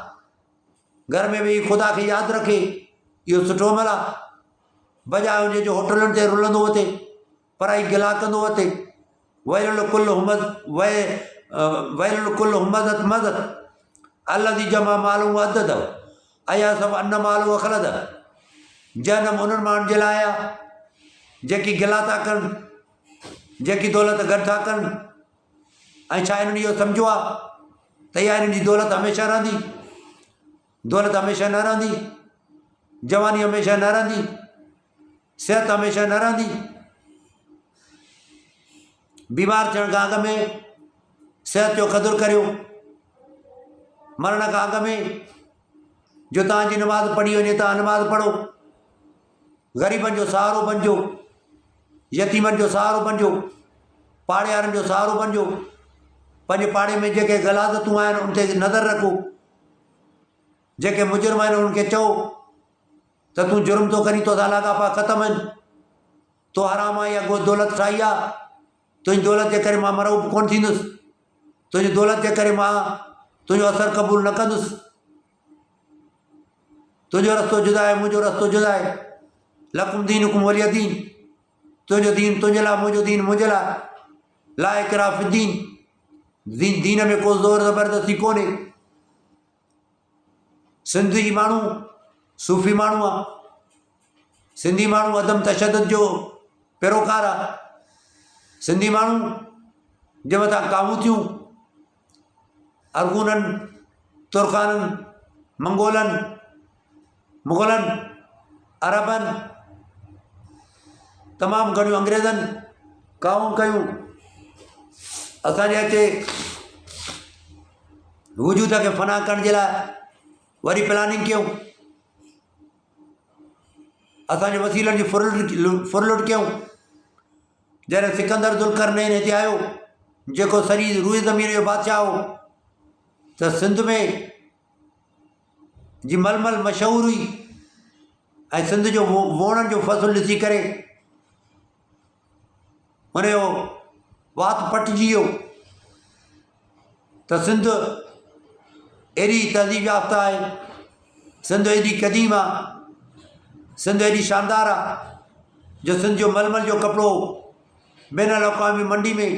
घर में वेही ख़ुदा खे यादि रखे, इहो सुठो अमल आहे। बजाए हुजे जो होटलुनि ते रुलंदो अचे, पढ़ाई गिला कंदो अचे। वैलुल कुल हुमज़त मज़त अलज़ी जमा मालू अदद अया सभु अन मालू अखलद। जनम उन्हनि माण्हुनि जे लाइ आहे जेकी गिला था कनि, जेकी दौलत गॾु था कनि। ऐं छा इन्हनि इहो सम्झो आहे त इहा इन्हनि जी दौलत हमेशह रहंदी? दौलत हमेशह न रहंदी, जवानी हमेशह न रहंदी, सिहत हमेशह न रहंदी। बीमार थियण खां अॻु में सिहत जो क़दुरु करियो। मरण खां अॻु में जो तव्हांजी नमाज़ पढ़ी वञे, तव्हां नमाज़ पढ़ो। ग़रीबनि जो सहारो बणिजो, यतीमनि जो सहारो बणिजो, पाड़े वारनि जो सहारो बणिजो। पंहिंजे पाड़े में जेके ग़लाज़तूं आहिनि उन ते नज़र रखो। जेके मुजरिम आहिनि उन्हनि खे चओ त तूं जुर्म थो करीं, तोसां लाॻापा ख़तमु आहिनि, तो हराम आहे या दौलत ठाही आहे, तुंहिंजी दौलत जे करे मां मरऊब कोन थींदुसि, तुंहिंजी दौलत जे करे मां तुंहिंजो असरु क़बूल न कंदुसि। तुंहिंजो रस्तो जुदा आहे, मुंहिंजो रस्तो जुदा आहे। लकुम दीनुकुम वलिय दीन, तुंहिंजो दीन तुंहिंजे लाइ, मुंहिंजो दीन मुंहिंजे लाइ। ला इकराह फी दीन, दीन में को ज़ोर ज़बरदस्ती कोन्हे। सिंधी माण्हू सूफ़ी माण्हू आहे। सिंधी माण्हू अदम तशदुद जो पैरोकार आहे। सिंधी माण्हू जे मथां कामूतियूं अरगूननि, तुर्खाननि, मंगोलनि, मुग़लनि, अरबनि, तमामु घणियूं अंग्रेज़नि काऊं कयूं। असांजे अचे वजूद खे फ़ना करण जे लाइ वरी प्लानिंग कयूं। असांजे वसीलनि जी फुरलुट कयूं। जॾहिं सिकंदर ज़ुल्करनैन हिते आयो, जेको सॼी रूए ज़मीन जो बादशाह हो, त सिंध में जी मलमल मशहूरु हुई ऐं सिंध जो वोणनि जो फ़सुलु ॾिसी करे हुनजो वात पटिजी वियो त सिंध एॾी तहज़ीब याफ़्ता आहे, सिंध एॾी क़दीम आहे, सिंध एॾी शानदार आहे जो सिंध जो मलमल जो कपिड़ो बैन अल-अक़वामी मंडी में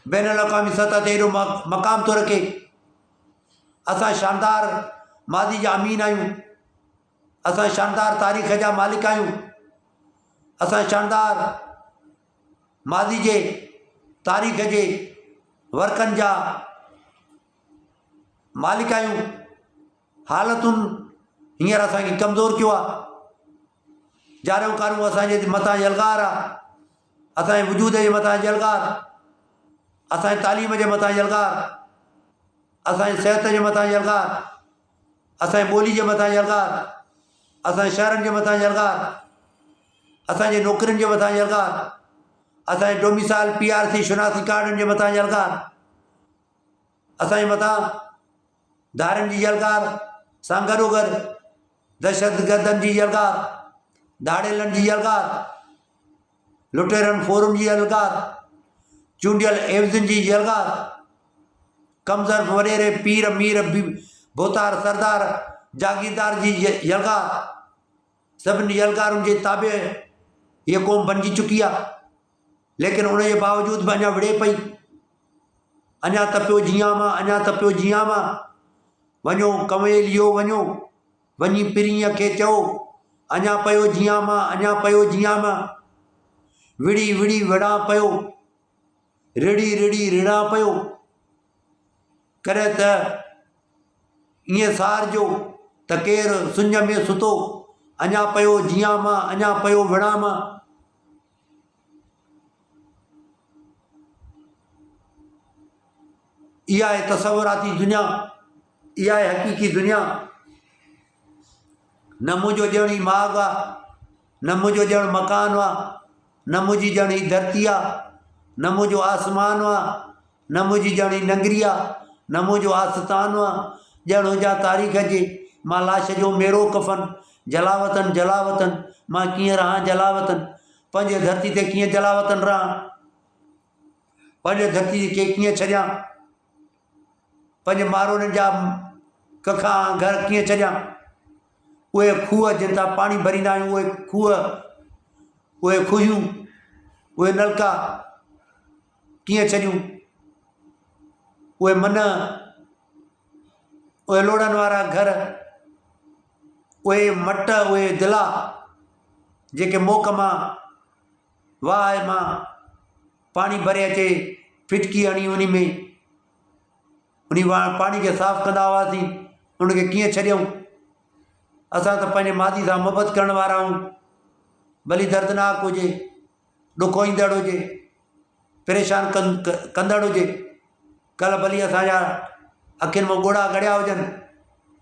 बैन अल-अक़वामी सतह ते एॾो मक़ाम थो रखे। असां शानदार मादी जा अमीन आहियूं, असां शानदार तारीख़ जा मालिक आहियूं, असां शानदार मादी जे तारीख़ जे वर्कनि जा मालिक आहियूं। हालतुनि हींअर असांखे कमज़ोर कयो आहे, जारियूं कारूं असांजे मथां यलगार आहे, असांजे वजूद जे मथां यलगार, असांजे तालीम जे मथां यलगार, असांजे सिहत जे मथां यलगार, असांजी ॿोली जे मथां यलगार, असांजे शहरनि जे मथां यलगार, असांजे नौकरियुनि जे मथां यलगार, असांजे डोमिसाइल PRC शुनासी कार्डनि जे मथां यलगार, असांजे मथां धारियुनि जी यलगार सां गॾोगॾु दहशतगर्दनि जी यलगार, दाड़ेलनि जी यलगार, लुटेरनि फोरुनि जी यलगार, चूंडियल एवज़नि जी यलगार, कमज़र वॾेरे पीर मीर भोतार सरदार जागीरदार जी यलगार, सभिनी यलगारुनि जे ताबे हीअ क़ौम बणिजी चुकी आहे। लेकिन उनजे बावजूद बि अञा विड़े पई, अञा त पियो जीआं मां, अञा त पियो जीआं मां। वञो कंवेलियो वञो, वञी पिरीअ खे चओ अञा पियो जीआं मां, अञा पियो जीआं मां। विड़ी विड़ी विड़ा पियो, रिड़ी रिड़ी रिड़ा पियो, कॾहिं त ईअं सारजो त केरु सुञ में सुतो, अञा पियो जीआं मां, अञा पियो विड़ा मां। इहा आहे तसवुराती दुनिया, इहा आहे हक़ीक़ी दुनिया। न मुंहिंजो ॼण ई माॻ आहे, न मुंहिंजो ॼण मकान आहे, न मुंहिंजी ॼण ई धरती आहे, न मुंहिंजो आसमान आहे, न मुंहिंजी ॼण ई नंगरी आहे, न मुंहिंजो आस्तानो आहे। ॼण हुजां तारीख़ जे, मां लाश जो मेरो कफ़न, जलावतन जलावतन, मां कीअं रहां जलावतन, पंहिंजे धरती ते कीअं जलावतन रहां, पंहिंजे धरती खे कीअं छॾियां, पंहिंजे मारोड़नि जा कखा घर कीअं छॾियां। उहे खूह जिन तां पाणी भरींदा आहियूं, उहे खूह, उहे खुहियूं, उहे नलका कीअं छॾियूं, उहे मन, उहे लोड़नि वारा घर, उहे मट, उहे दिला जेके मोक मां वाह मां पाणी भरे अचे, फिटकी हणी उन में उन पाणी खे साफ़ु कंदा हुआसीं, उनखे कीअं छॾियऊं। असां त पंहिंजे मादी सां मुहबत करण वारा आहियूं, भली दर्दनाक हुजे, ॾुखो ईंदड़ हुजे, परेशान कंदड़ हुजे। कल्ह भली असांजा अखियुनि मां ॻोढ़ा गड़िया हुजनि,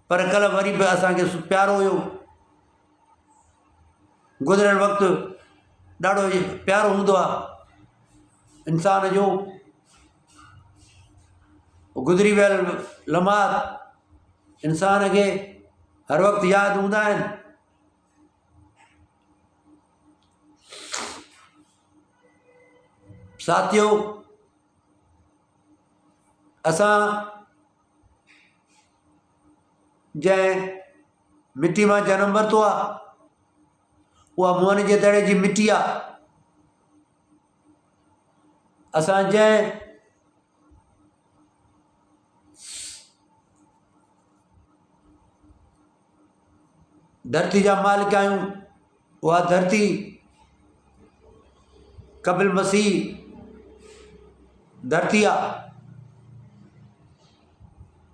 पर कल्ह वरी बि असांखे प्यारो हुयो, गुज़िरियल वक़्तु ॾाढो प्यारो हूंदो आहे इंसान जो। गुज़री वियल लम्हात इंसान खे हर वक़्तु यादि हूंदा आहिनि। साथियो, असां जंहिं मिटी मां जनमु वरितो आहे, उहा मोहन जे दड़े जी मिटी आहे। असां जंहिं धरती जा मालिक आहियूं, उहा धरती कबिल मसीह धरती आहे,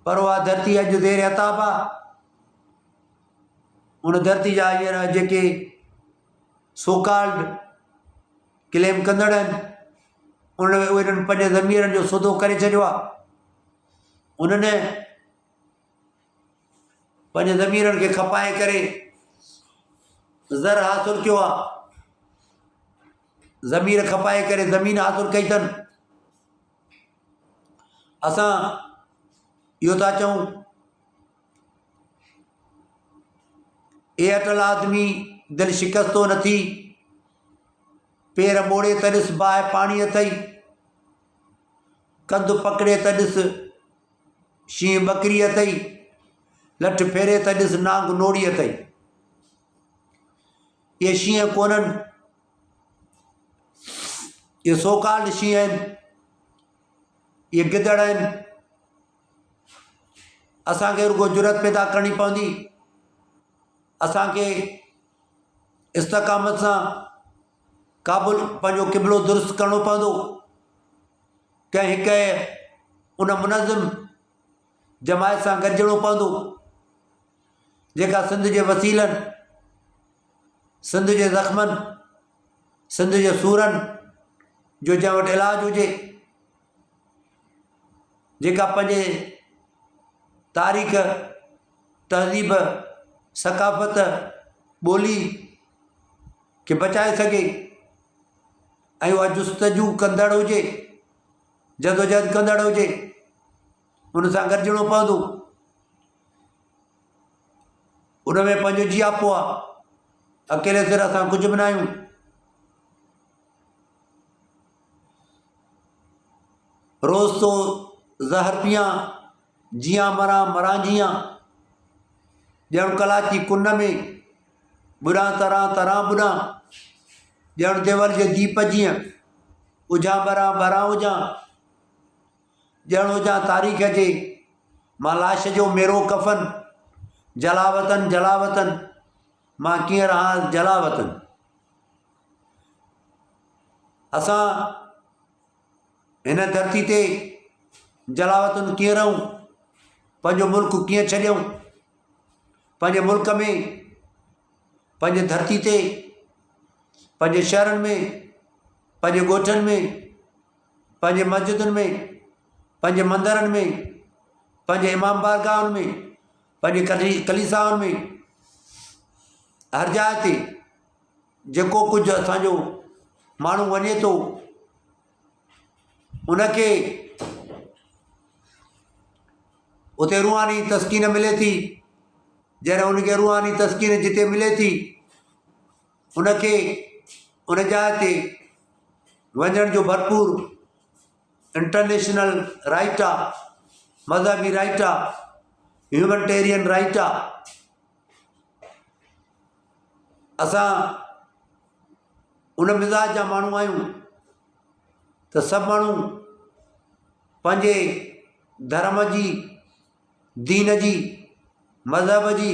पर उहा धरती अॼु ज़ेर अताब आहे। उन धरती जा हींअर जेके सोकाल्ड क्लेम कंदड़ आहिनि, उन्हनि पंहिंजे ज़मीरनि जो सौदो करे छॾियो आहे। उन्हनि पंहिंजे ज़मीरनि खे खपाए करे ज़र हासिलु कयो आहे, ज़मीर खपाए करे ज़मीन हासिलु कई अथनि। असां इहो था चऊं, ए अटल आदमी दिलि शिकस्तो न थी, पेर मोड़े त ॾिस बाहि पाणी अथई, कंधु पकिड़े त ॾिस शींहं ॿकरी अथई, लठ फेरे त ॾिस नांग नोड़ी अथई। इहे शींहं कोन्हनि, इहे सोकाल्ड शींहं आहिनि, इहे गिदड़ आहिनि। असांखे रुगो जुरत पैदा करणी पवंदी, असांखे इस्तक़ामत सां क़ाबुल पंहिंजो क़िबलो दुरुस्त करिणो पवंदो। कंहिं हिकु उन मुनज़िम जमायत सां गॾिजणो पवंदो जेका सिंध जे वसीलनि, सिंध जे ज़ख़्मनि, सिंध जे सूरनि जो जंहिं वटि इलाजु हुजे, जेका पंहिंजे तारीख़, तहज़ीब, सक़ाफ़त, ॿोली खे बचाए सघे ऐं उहा जुस्तजू कंदड़ हुजे, जदोजहद कंदड़ हुजे, उन सां गॾिजणो पवंदो। उन में पंहिंजो जियापो आहे। अकेले सिर असां कुझु बि न आहियूं। रोज़ तो ज़हर पियां, जियां मरां मरां जियां, ॼण कलाची कुन में बुॾां तरां तरां बुॾां, ॼण देवल जे दीप जीअं उजां ॿरां ॿरां उजां, ॼण हुजां तारीख़ जे मां लाश जो मेरो कफ़न, जलावतन जलावतन मां कीअं रहां जलावतन। असां हिन धरती ते जलावतन कीअं रहूं, पंहिंजो मुल्क कीअं छॾियऊं, पंहिंजे मुल्क में, पंहिंजे धरती ते, पंहिंजे शहरनि में, पंहिंजे ॻोठनि में, पंहिंजे मस्जिदुनि में, पंहिंजे मंदरनि में, पंहिंजे इमाम बारगाहनि में, पंहिंजे कलीसाउनि में, हर जाइ ते जेको कुझु असांजो माण्हू वञे थो उनखे उते रूहानी तस्कीन मिले थी। जॾहिं उनखे रूहानी तस्कीन जिते मिले थी, उनखे उन जाइ ते वञण जो भरपूर इंटरनेशनल राइट आहे, मज़हबी राइट आहे, ह्यूमनिटेरियन राइट आहे। असां उन मिज़ाज जा माण्हू आहियूं त सभु माण्हू पंहिंजे धर्म जी, दीन जी, मज़हब जी,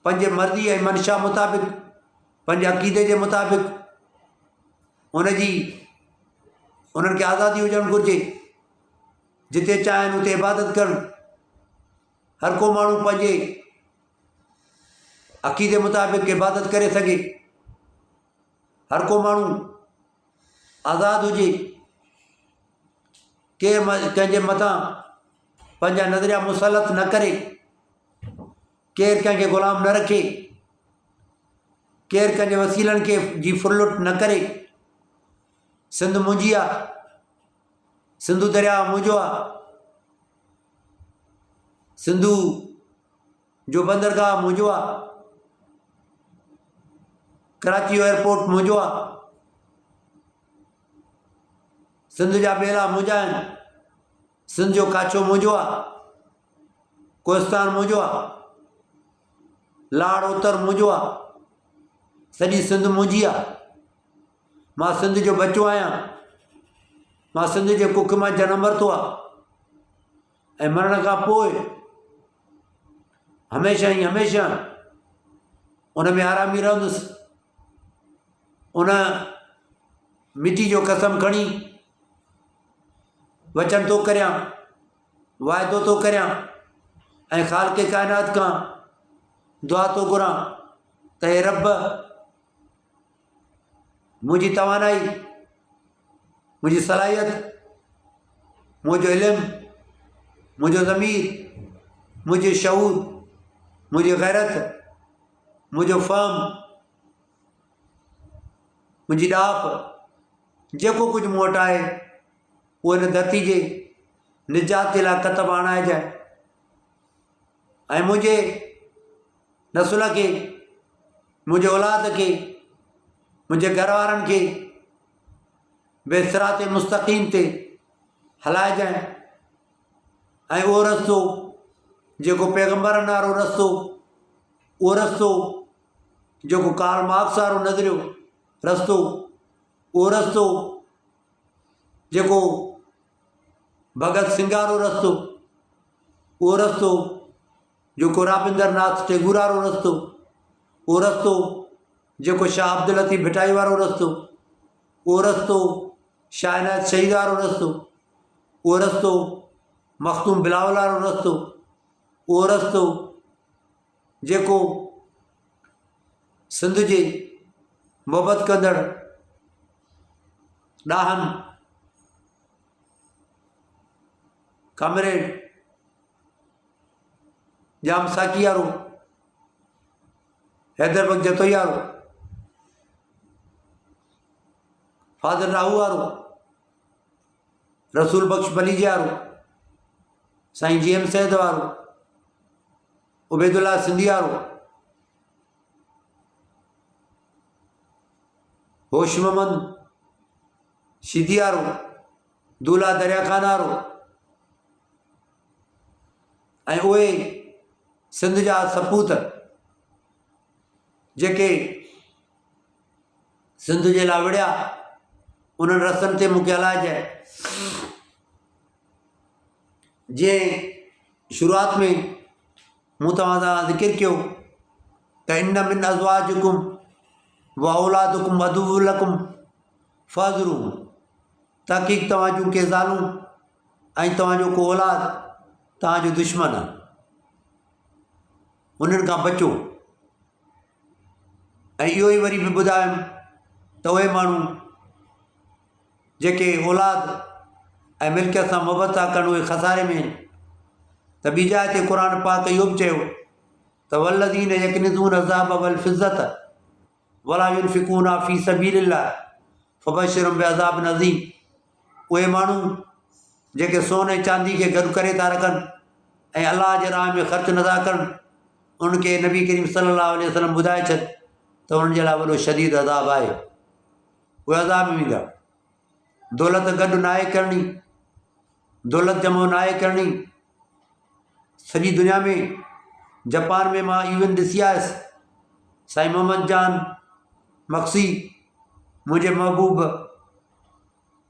पंहिंजे मर्ज़ी ऐं मंशा मुताबिक़, पंहिंजे अक़ीदे जे मुताबिक़ उन्हनि खे आज़ादी हुजणु घुरिजे। जिते चाहिनि उते इबादत कनि। हर को माण्हू पंहिंजे अक़ीदे मुताबिक़ इबादत करे सघे। हर को माण्हू आज़ादु हुजे, कंहिंजे मथां पंहिंजा नज़रिया मुसलत न करे, केरु कंहिंखे ग़ुलाम न रखे, केरु कंहिंजे वसीलनि खे जी फुरलुट न करे। सिंध मुंहिंजी आहे, सिंधु दरिया मुंहिंजो आहे, सिंधु जो बंदरगाह मुंहिंजो आहे, कराची जो एयरपोर्ट मुंहिंजो आहे, सिंध जा ॿेड़ा मुंहिंजा आहिनि, सिंध जो काछो मुंहिंजो आहे, कोहिस्तान मुंहिंजो आहे, लाड़ उत्तर मुंहिंजो आहे, सॼी सिंध मुंहिंजी आहे। मां सिंध जो बचो आहियां। मां सिंध जे कुख मां जनम वरितो आहे ऐं मरण खां पोइ हमेशह ई हमेशह उन में आरामी रहंदुसि। उन मिटी जो कसम खणी वचन थो करियां, वाइदो थो करियां ऐं ख़ालिक़ काइनात खां दुआ थो घुरां त हे रब, मुंहिंजी तवानाई, मुंहिंजी सलाहियत, मुंहिंजो इल्मु, मुंहिंजो ज़मीर, मुंहिंजो शऊर, मुंहिंजी गैरत, मुंहिंजो फ़हम, मुंहिंजी ॾाप, जेको कुझु मूं वटि आहे उहो हिन धरती जे निजात जे लाइ कतब आणाइजांइ ऐं मुंहिंजे नसुल खे, मुंहिंजे औलाद खे, मुंहिंजे घर वारनि खे बेसिरात मुस्तक़ीम ते हलाइजांइ ऐं उहो रस्तो जेको पैगंबरनि वारो रस्तो, उहो रस्तो जेको कार्ल मार्क्स वारो नज़रियो रस्तो, उहो रस्तो जेको भगत सिंह वारो रस्तो, उहो रस्तो जेको रविंद्रनाथ टैगोर वारो रस्तो, उहो रस्तो जेको शाह अब्दुल लतीफ़ भिटाई वारो रस्तो, उहो रस्तो शाह इनायत शहीद वारो रस्तो, उहो रस्तो मखदूम बिलावल वारो रस्तो, उहो रस्तो जेको सिंध जे मोहबत कंदड़ ॾाहनि कामरेड जाम साकी वारो, हैदर बग जतोई वारो, फादर राहू वारो, रसूल बख्श बलीजे वारो, साईं जी एम सैद वारो, उबैदुल्ला सिंधी वारो, होश मोहम्मद शीदी वारो, दूल्हा दरिया खान वारो ऐं उहे सिंध जा सपूत जेके सिंध जे लाइ विड़िया, उन्हनि रस्तनि ते मूंखे हलाइजांइ। जीअं शुरूआति में मूं तव्हां सां ज़िक्र कयो त इन मिन अज़वाजिकुम व औलादुकुम अदुव्वुन लकुम फ़हज़रुहूम, तहक़ीक़ तव्हां जूं के ज़ालूं ऐं तव्हांजो को औलाद तव्हांजो दुश्मन आहे, उन्हनि खां बचो। ऐं इहो ई वरी बि ॿुधायुमि त उहे माण्हू जेके औलाद ऐं मिल्कियत सां मुहबत था कनि उहे खसारे में आहिनि। त ॿी जाइ ते क़ुर पाक इहो बि चयो त वल्लज़ीन यकनिज़ून ज़हब वल फ़िज़्ज़त वला युनफ़िक़ूना फ़ी सबीलिल्लाह फ़बश्शिरहुम बिअज़ाबिन अज़ीम। उहे माण्हू जेके सोन ऐं चांदी खे गॾु करे था रखनि ऐं अलाह जे राह में ख़र्चु नथा कनि, उनखे नबी करीम सल्लल्लाहु अलैहि वसल्लम ॿुधाए छॾ त उन्हनि जे लाइ वॾो शदीद अज़ाब आहे, उहे अज़ाब में वेंदा। दौलत गॾु नाहे करणी, दौलत जमो नाहे करणी। सॼी दुनिया में जापान में मां इवेंट ॾिसी आयुसि, साईं मोहम्मद जान मक्सी, मुंहिंजे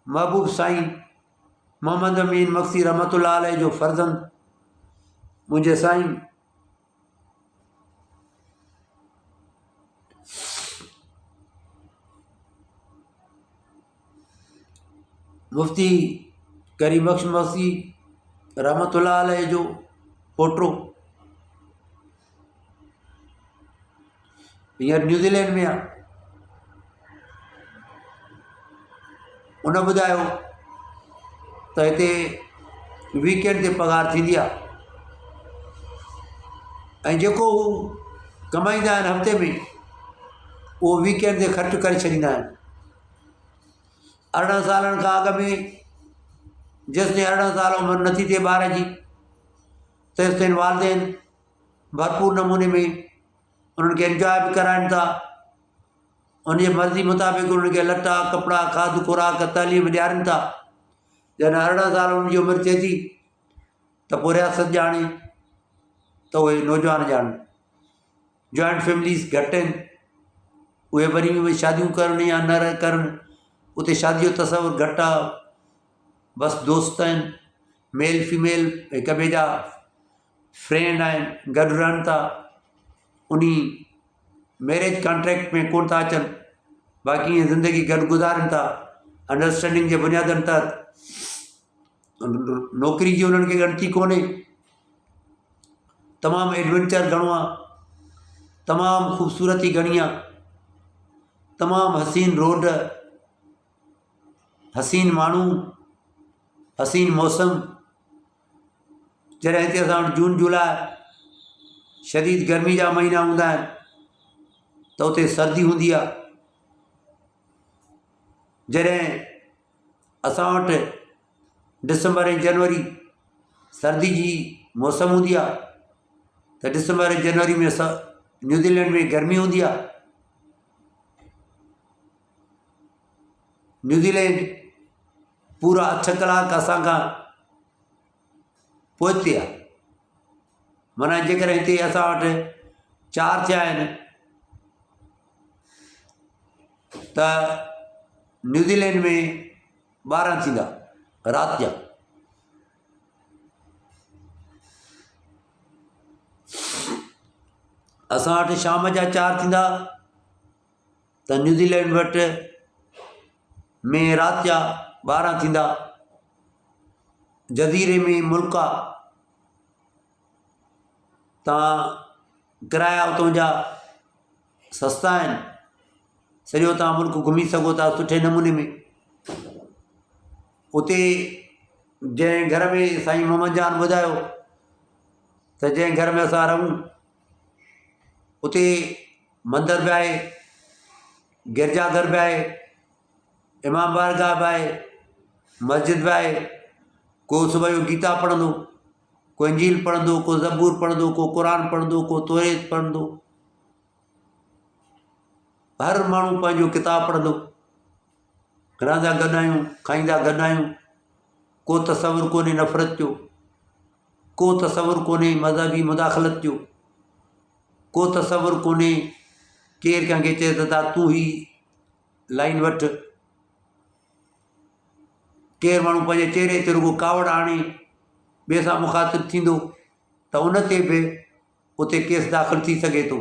महबूब साईं मोहम्मद अमीन मक्सी रहमतुल्लाह अलैह जो फर्ज़ंद, मुंहिंजे साईं मुफ्ती करीम बख्श मक्सी रहमतुल्लाह अलैह जो पोटो हींअर न्यूज़ीलैंड में आहे। उन ॿुधायो त हिते वीकेंड ते पघार थींदी आहे ऐं जेको हू कमाईंदा आहिनि हफ़्ते में उहो वीकेंड ते ख़र्चु करे छॾींदा आहिनि। 18 सालनि खां अॻु में जेसिताईं 18 साल उमिरि नथी थिए ॿार जी, तेसिताईं वालदेन भरपूर नमूने में उन्हनि खे इंजॉय बि कराइनि था। उनजी मर्ज़ी मुताबिक़ उन्हनि खे लटा कपिड़ा खाध खुराक तालीम ॾियारनि था। जॾहिं 18 साल उनजी उमिरि थिए थी त पोइ रियासत ॼाणे त उहे नौजवान ॼाणे। जॉइंट फैमिलीज़ घटि आहिनि, उहे वरी उहे शादियूं करनि या न करनि, उते शादी जो तसवुरु घटि आहे। बसि दोस्त आहिनि, मेल फीमेल हिक ॿिए जा फ्रेंड आहिनि, गॾु रहनि था, उन मैरिज कॉन्ट्रैक्ट में कोन था अचनि, बाक़ी ईअं ज़िंदगी गॾु गुज़ारनि था अंडरस्टैंडिंग जे बुनियादनि तहत। नौकिरी जी उन्हनि खे ॻणती कोन्हे। तमामु एडवेंचर घणो आहे, तमामु ख़ूबसूरती घणी आहे, तमामु हसीन रोड, हसीन माण्हू, हसीन मौसम। जॾहिं हिते असां वटि जून जुलाई शदीद गर्मी जा महीना हूंदा आहिनि त उते सर्दी हूंदी आहे। जॾहिं असां वटि डिसंबर ऐं जनवरी सर्दी जी मौसम हूंदी आहे त डिसंबर जनवरी में न्यूज़ीलैंड में गर्मी हूंदी आहे। न्यूज़ीलैंड पूरा 8 कलाक असां खां पोइते आहे। माना जेकर हिते असां वटि 4 थिया आहिनि त न्यूज़ीलैंड में 12 थींदा राति जा। असां वटि शाम जा 4 थींदा त न्यूज़ीलैंड वटि में राति जा 12 थींदा। जज़ीरे में मुल्क आहे, तव्हां किराया उतां जा सस्ता आहिनि, सॼो तव्हां मुल्क घुमी सघो था सुठे नमूने में। उते जंहिं घर में साईं मोहम्मद जान ॿुधायो त जंहिं घर में असां रहूं उते मंदर बि आहे, गिरजाघर बि आहे, इमाम बारगाह बि आहे, मस्जिद बि आहे। को सुबुह जो गीता पढ़ंदो, को इंजील पढ़ंदो, को ज़बूर पढ़ंदो, को क़ुरान पढ़ंदो, को तौरेत पढ़ंदो। हर माण्हू पंहिंजो किताबु पढ़ंदो। रहंदा गॾु आहियूं, खाईंदा गॾु आहियूं। को तसवुरु कोन्हे नफ़रत जो, को तसवुरु कोन्हे मज़हबी मुदाख़लत जो, को तसवुरु कोन्हे केरु कंहिंखे चए त तूं ही लाइन वठि। केरु माण्हू पंहिंजे चहिरे ते रुॻो कावड़ आणे ॿिए सां मुखातिबु थींदो त उन ते बि उते केस दाख़िल थी सघे थो।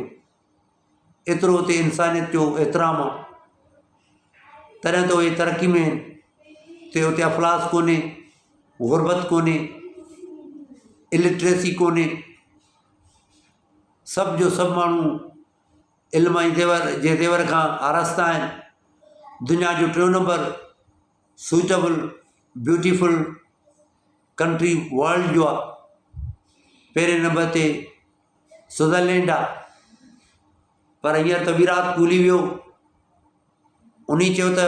एतिरो उते इंसानियत जो एतिराम आहे। तॾहिं त उहे तरक़ी में आहिनि। ते उते अफ़लास कोन्हे, गुरबत कोन्हे, इलिट्रेसी कोन्हे। सभु जो सभु माण्हू इल्म ऐं ज़ेवर खां आरास्ता आहिनि। दुनिया जो 3 number suitable beautiful country world जो आहे। पहिरें नंबर ते स्विट्ज़रलैंड आहे, पर हींअर त विराट कोहली वियो। उन चयो त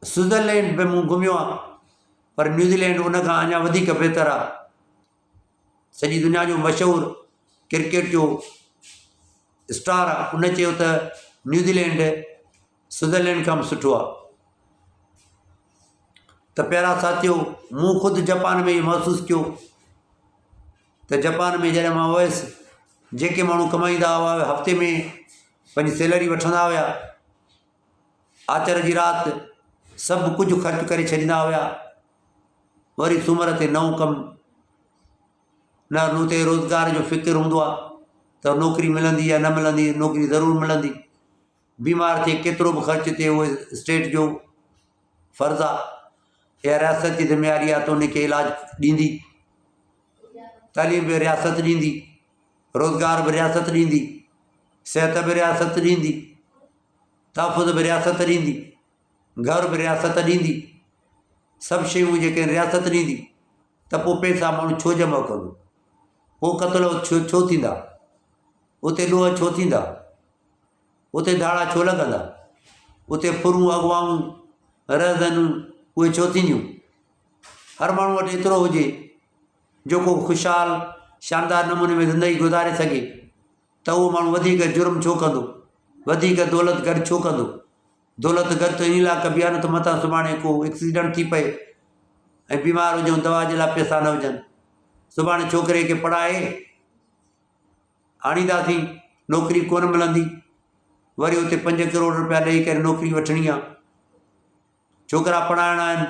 स्विट्ज़रलैंड बि मूं घुमियो आहे, पर न्यूज़ीलैंड उन खां अञा वधीक बहितर आहे। सॼी दुनिया जो मशहूरु क्रिकेट जो स्टार आहे, उन चयो त न्यूज़ीलैंड स्विट्ज़रलैंड खां बि सुठो आहे। त प्यारा साथियो, मूं ख़ुदि जापान में महसूसु कयो त जापान में जॾहिं मां वियुसि, जेके माण्हू कमाईंदा हुआ हफ़्ते में पंहिंजी सैलरी वठंदा हुआ, आचर जी राति सभु कुझु ख़र्चु करे छॾींदा हुआ। वरी सूमर ते नओं कमु, न उते रोज़गार जो फ़िक्रु हूंदो आहे त नौकिरी मिलंदी या न मिलंदी। नौकिरी ज़रूरु मिलंदी। बीमार थिए केतिरो बि ख़र्चु थिए उहे स्टेट जो फ़र्ज़ु आहे या रियासत जी ज़िम्मेवारी आहे त उनखे इलाजु ॾींदी। तालीम बि रियासत ॾींदी, रोज़गार बि रियासत ॾींदी, सिहत बि रियासत ॾींदी, तहफ़ुज़ बि रियासत ॾींदी, घर बि रियासत ॾींदी। सभु शयूं जेके रियासत ॾींदी त पोइ पैसा माण्हू छो जमा कंदो? पोइ क़त्ल छो थींदा? उते ॾोह छो थींदा? उते धाड़ा छो लॻंदा? उते फुरूं अॻुवाऊं रहज़नूं उहे छो थींदियूं? हर माण्हू वटि एतिरो हुजे जेको ख़ुशहाल शानदार नमूने में ज़िंदगी गुज़ारे सघे, त उहो माण्हू वधीक जुर्म छो कंदो? वधीक दौलत गॾु छो कंदो? दौलत गॾु त इन लाइ कबी आहे न त मथां सुभाणे को एक्सीडेंट थी पए ऐं बीमार हुजूं, दवा जे लाइ पैसा न हुजनि। सुभाणे छोकिरे खे पढ़ाए आणींदासीं, नौकिरी कोन मिलंदी, वरी उते 5 करोड़ रुपया ॾेई करे नौकिरी वठणी आहे। छोकिरा पढ़ाइणा आहिनि,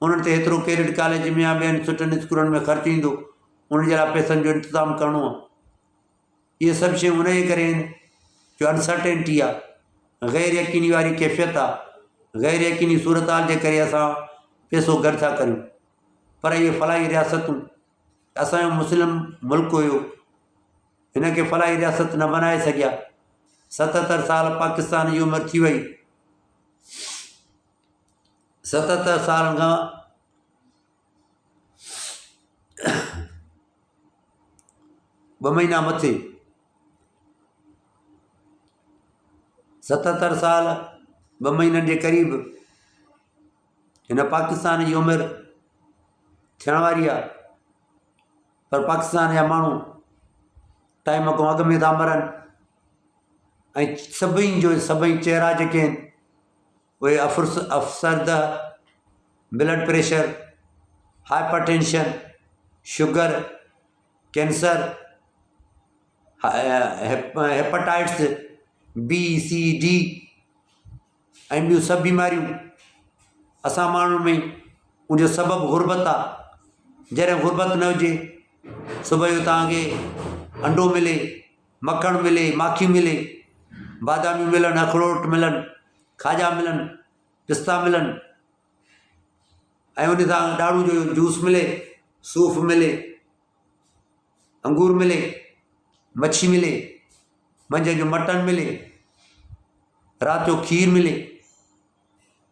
उन्हनि ते हेतिरो कैडेट कॉलेज में या ॿियनि सुठनि स्कूलनि में ख़र्चु ईंदो, उनजे लाइ पैसनि जो इंतिज़ामु करिणो आहे। इहे सभु शयूं उन जे करे आहिनि जो अनसर्टेनिटी आहे, ग़ैर यकीनी वारी कैफ़ियत आहे। ग़ैर यकीनी सूरत हाल जे करे असां पैसो गॾु था करियूं। पर इहे फलाही रियासतूं, असांजो मुस्लिम मुल्क हुयो, हिन खे फलाही रियासत न बनाए सघिया। 77 साल पाकिस्तान जी उमिरि थी वई। 77 सालनि खां ॿ महीना मथे, 77 साल 2 महीननि जे क़रीब हिन पाकिस्तान जी उमिरि थियण वारी आहे, पर पाकिस्तान जा माण्हू टाइम खां अॻु में था मरनि ऐं सभई चहिरा जेके आहिनि उहे अफ़सरदा, blood pressure, hypertension, sugar, cancer, hepatitis B, C, D ऐं ॿियूं सभु बीमारियूं असां माण्हुनि में। उनजो सबबु गुर्बत आहे। जॾहिं गुर्बत न हुजे, सुबुह जो तव्हांखे अंडो मिले, मखणु मिले, माखी मिले, बादामियूं मिलनि, अखरोट मिलनि, खाजा मिलनि, पिस्ता मिलनि ऐं उन सां ॾाढ़ू जो जूस मिले, सूफ़ मिले, अंगूर मिले, मच्छी मिले, मंझंदि जो मटन मिले, राति जो खीर मिले,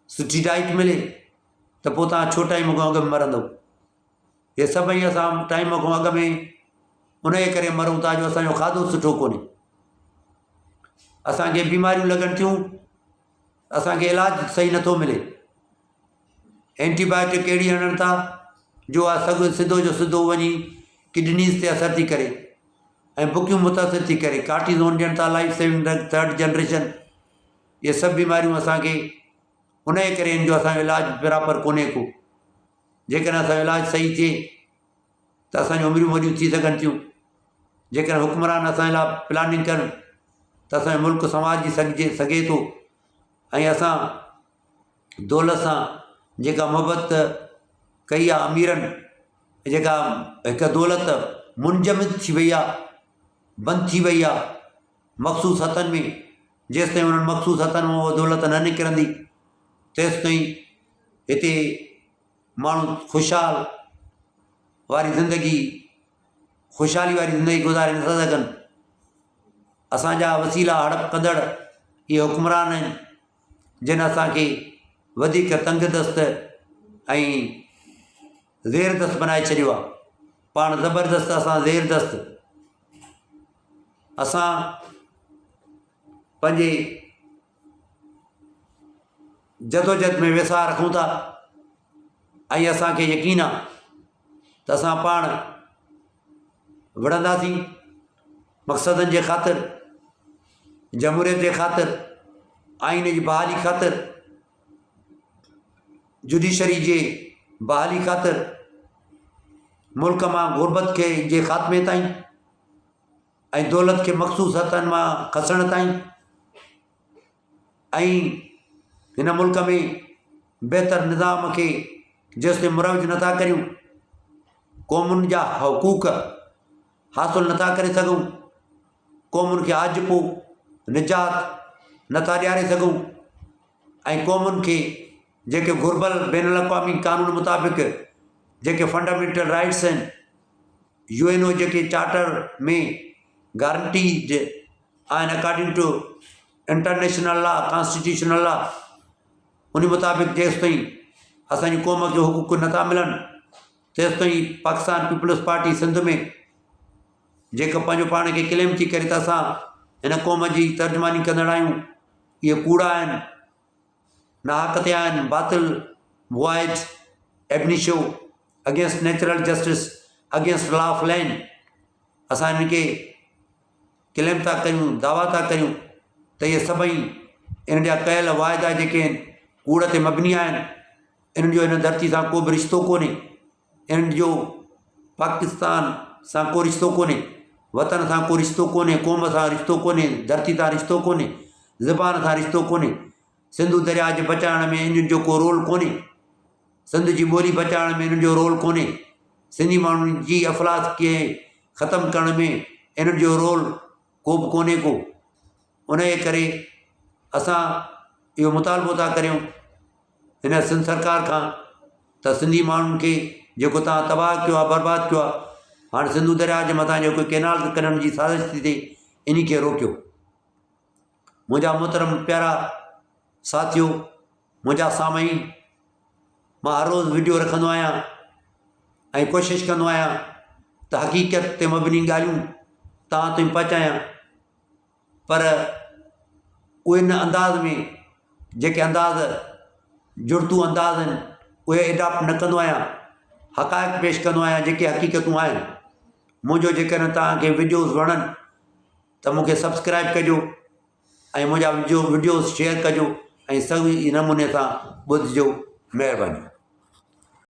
सुठी डाइट मिले, त पोइ तव्हां छो टाइम खां अॻु में मरंदव। इहे सभई असां टाइम खां अॻु में उनजे करे मरूं था जो असांजो खाधो सुठो कोन्हे। असांखे बीमारियूं लॻनि थियूं, असांखे इलाजु सही नथो मिले। एंटीबायोटिक अहिड़ी हणनि था जो आहे सभु सिधो जो सिधो वञी किडनीज़ ते असरु थी करे ऐं बुकियूं मुतासिर थी करे, कार्टिज़ोन ॾियनि था, life saving drug, 3rd generation. इहे सभु बीमारियूं असांखे उनजे करे आहिनि जो असांजो इलाजु बराबरि कोन्हे को। जेकॾहिं असांजो इलाजु सही थिए त असांजूं उमिरियूं वॾियूं थी सघनि थियूं। जेकॾहिं हुक्मरान असांजे लाइ प्लानिंग कनि त असांजो मुल्क संवारजी सघे थो ऐं असां दौलत सां जेका मोहबत कई आहे अमीरनि, जेका हिकु दौलत मुंजमिद थी वई आहे, बंदि थी वई आहे मख़सूस हथनि में, जेसिताईं उन्हनि मख़सूस हथनि मां उहा दौलत न निकिरंदी तेसिताईं हिते माण्हू ख़ुशहाली वारी ज़िंदगी गुज़ारे नथा सघनि। असांजा वसीला हड़प कंदड़ इहे हुक्मरान आहिनि जिन असांखे वधीक तंगदस्त ऐं ज़ेरदस्त बनाए छॾियो आहे। पाण ज़बरदस्त असां ज़ेरदस्त। असां पंहिंजे जदोजहद में वेसाह रखूं था ऐं असांखे यकीन आहे त असां पाण विढ़ंदासीं मक़सदनि जे ख़ातिर, जमहूरियत जे ख़ातिर, आइन जी बहाली ख़ातिर, जुडिशरी जे बहाली ख़ातिर, मुल्क मां गुरबत खे जे ख़ात्मे ताईं ऐं दौलत खे मख़सूस हथनि मां खसण ताईं ऐं हिन मुल्क में बहितर निज़ाम खे जेसिताईं मुरवज नथा करियूं, क़ौमुनि जा हक़ूक़ हासिलु नथा करे सघूं, क़ौमुनि खे आजिपो निजात नथा ॾियारे सघूं ऐं क़ौमुनि खे जेके घुर्बल बैन अल-अक़वामी क़ानून मुताबिक़ जेके फंडामेंटल राइट्स आहिनि, UN जेके चार्टर में गारंटीड आहिनि according to international law, constitutional law, उन मुताबिक़ जेसिताईं असांजी क़ौम खे हुकूक नथा मिलनि तेसिताईं पाकिस्तान पीपल्स पार्टी सिंध में जेका पंहिंजो पाण खे क्लेम थी करे त असां हिन क़ौम जी तर्जुमानी कंदड़ आहियूं, इहे कूड़ा आहिनि, नाहकतिया आहिनि, बातिल, void, ab initio, against natural justice, against law of land. असां हिन खे क्लेम था कयूं, दावा था कयूं त इहे सभई इन जा कयल वाइदा जेके आहिनि कूड़ ते मबनी आहिनि। इन्हनि जो हिन धरती सां को बि रिश्तो कोन्हे, इन्हनि जो पाकिस्तान सां को रिश्तो कोन्हे, वतन सां को रिश्तो कोन्हे, क़ौम सां रिश्तो कोन्हे, धरती सां रिश्तो कोन्हे, ज़बान सां रिश्तो कोन्हे। सिंधु दरिया जे बचाइण में इन्हनि जो को रोल कोन्हे, सिंध जी ॿोली बचाइण में इन्हनि जो रोल कोन्हे, सिंधी माण्हुनि जी अफ़लास खे ख़तमु करण में इन्हनि जो रोल को बि कोन्हे को। उनजे करे असां इहो मुतालबो था करियूं हिन सिंध सरकार खां त सिंधी माण्हुनि खे जेको तव्हां तबाह कयो आहे, बर्बादु कयो आहे, हाणे सिंधु दरिया जे मथां जेको कैनाल करण जी साज़िश थी थिए, इन खे रोकियो। मुंहिंजा मोहतरम प्यारा साथियो, मुंहिंजा सामाईन, मां हर रोज़ु वीडियो रखंदो आहियां ऐं कोशिशि कंदो आहियां त हक़ीक़त ते मबनी ॻाल्हियूं तव्हां ताईं पहुचायां, पर उहे इन अंदाज़ में जेके अंदाज़ जुड़तू अंदाज़ आहिनि उहे एडॉप्ट न कंदो आहियां। हक़ाइक़ पेश कंदो आहियां जेके हक़ीक़तूं आहिनि। मुंहिंजो जेकॾहिं तव्हांखे वीडियोज़ वणनि त मूंखे सब्सक्राइब कजो ऐं मुंहिंजा वीडियोज़ शेयर कजो ऐं सही नमूने सां ॿुधिजो। महिरबानी।